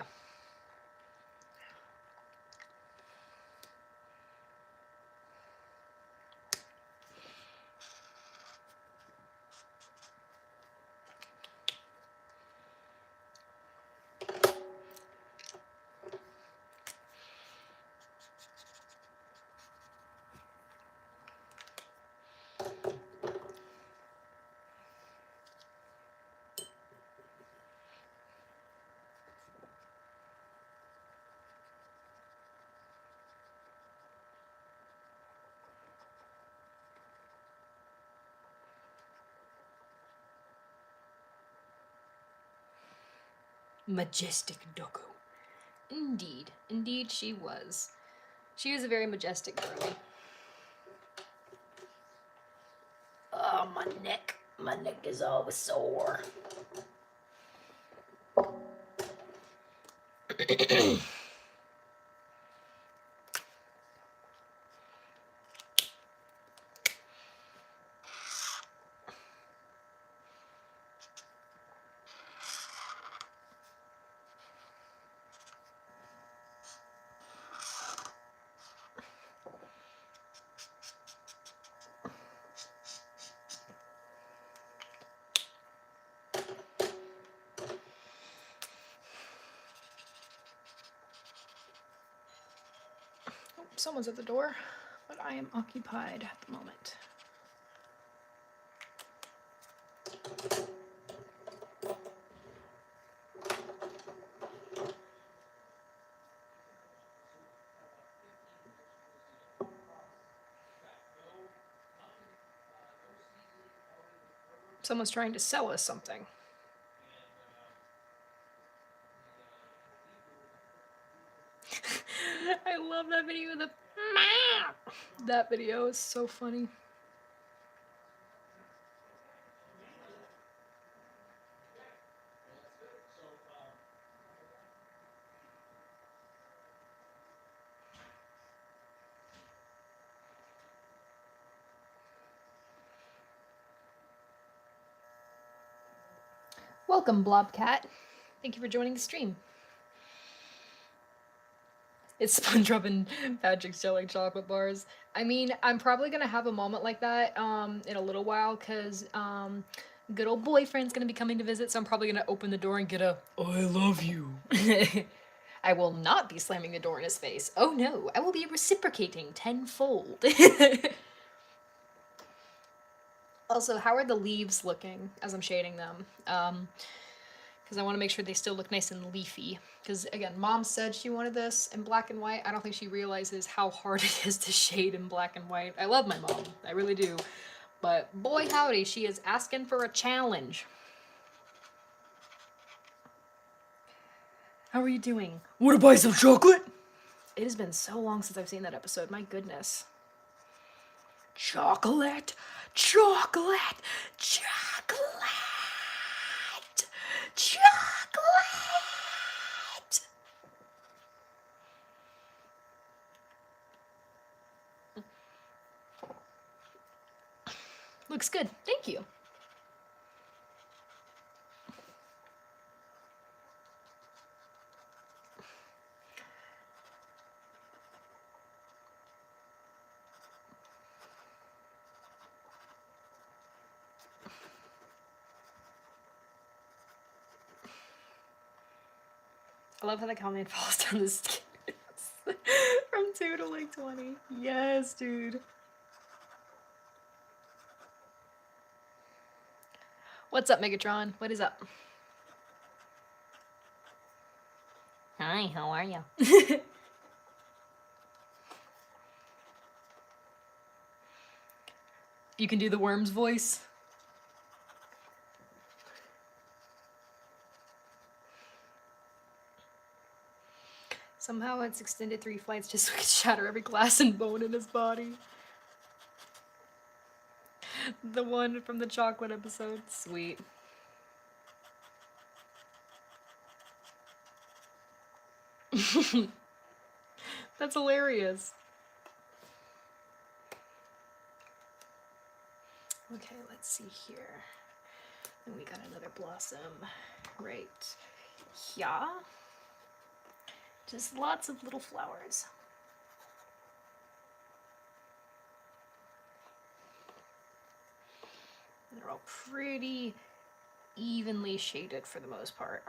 Speaker 2: Majestic doggo. Indeed. Indeed she was. She was a very majestic girlie.
Speaker 6: Oh, my neck. My neck is always sore.
Speaker 1: Oh, someone's at the door, but I am occupied at the moment. Someone's trying to sell us something. I love that video. That video is so funny. Welcome, Blobcat. Thank you for joining the stream. It's SpongeBob and Patrick selling chocolate bars. I mean, I'm probably gonna have a moment like that in a little while, cause good old boyfriend's gonna be coming to visit, so I'm probably gonna open the door and get a
Speaker 6: I love you.
Speaker 2: I will not be slamming the door in his face. Oh no, I will be reciprocating tenfold. Also, how are the leaves looking as I'm shading them? Because I want to make sure they still look nice and leafy. Because again, Mom said she wanted this in black and white. I don't think she realizes how hard it is to shade in black and white. I love my mom, I really do. But boy howdy, she is asking for a challenge. How are you doing?
Speaker 6: Want to buy some chocolate?
Speaker 1: It has been so long since I've seen that episode. My goodness.
Speaker 6: Chocolate. Chocolate. Chocolate. Chocolate.
Speaker 1: Looks good. Thank you. I love how the comment falls down the stairs. From 2 to like 20. Yes, dude. What's up, Megatron? What is up?
Speaker 3: Hi, how are you?
Speaker 1: You can do the worm's voice. Somehow it's extended 3 flights just so we can shatter every glass and bone in his body. The one from the chocolate episode. Sweet. That's hilarious. Okay, let's see here. And we got another blossom right Yeah. Just lots of little flowers. And they're all pretty evenly shaded for the most part.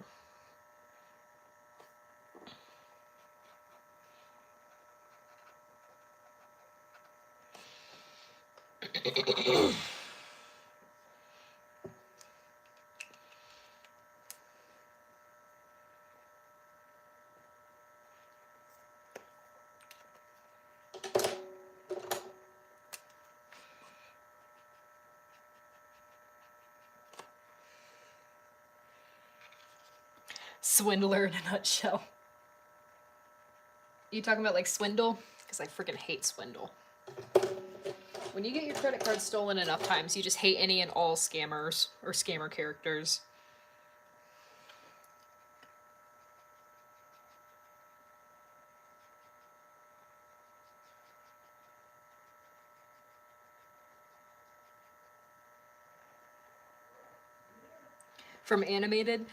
Speaker 2: Swindler in a nutshell. You talking about like Swindle? Because I freaking hate Swindle. When you get your credit card stolen enough times, you just hate any and all scammers or scammer characters. From Animated,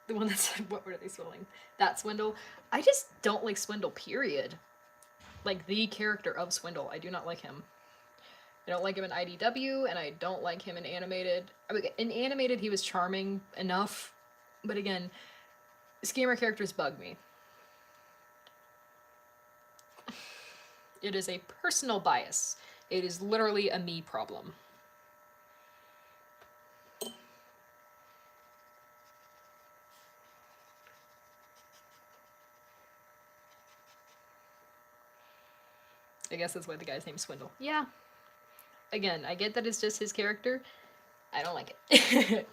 Speaker 2: the one that said, what were they swindling? That Swindle. I just don't like Swindle, period. Like the character of Swindle. I do not like him. I don't like him in IDW, and I don't like him in Animated. I mean, in Animated, he was charming enough, but again, scammer characters bug me. It is a personal bias. It is literally a me problem. I guess that's why the guy's name's Swindle. Yeah. Again, I get that it's just his character. I don't like it.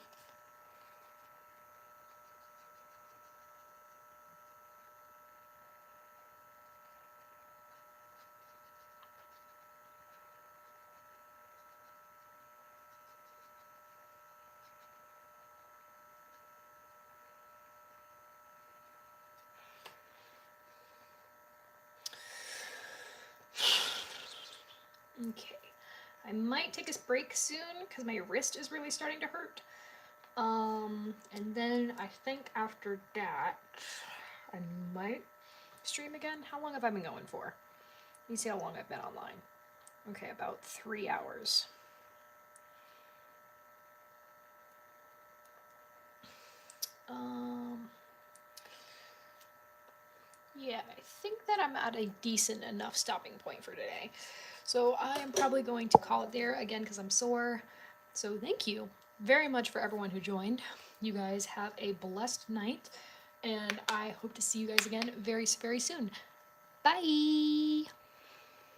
Speaker 1: Okay. I might take a break soon because my wrist is really starting to hurt. And then I think after that, I might stream again. How long have I been going for? Let me see how long I've been online. Okay, about 3 hours. Yeah, I think that I'm at a decent enough stopping point for today. So I am probably going to call it there again because I'm sore. So thank you very much for everyone who joined. You guys have a blessed night, and I hope to see you guys again very, very soon. Bye!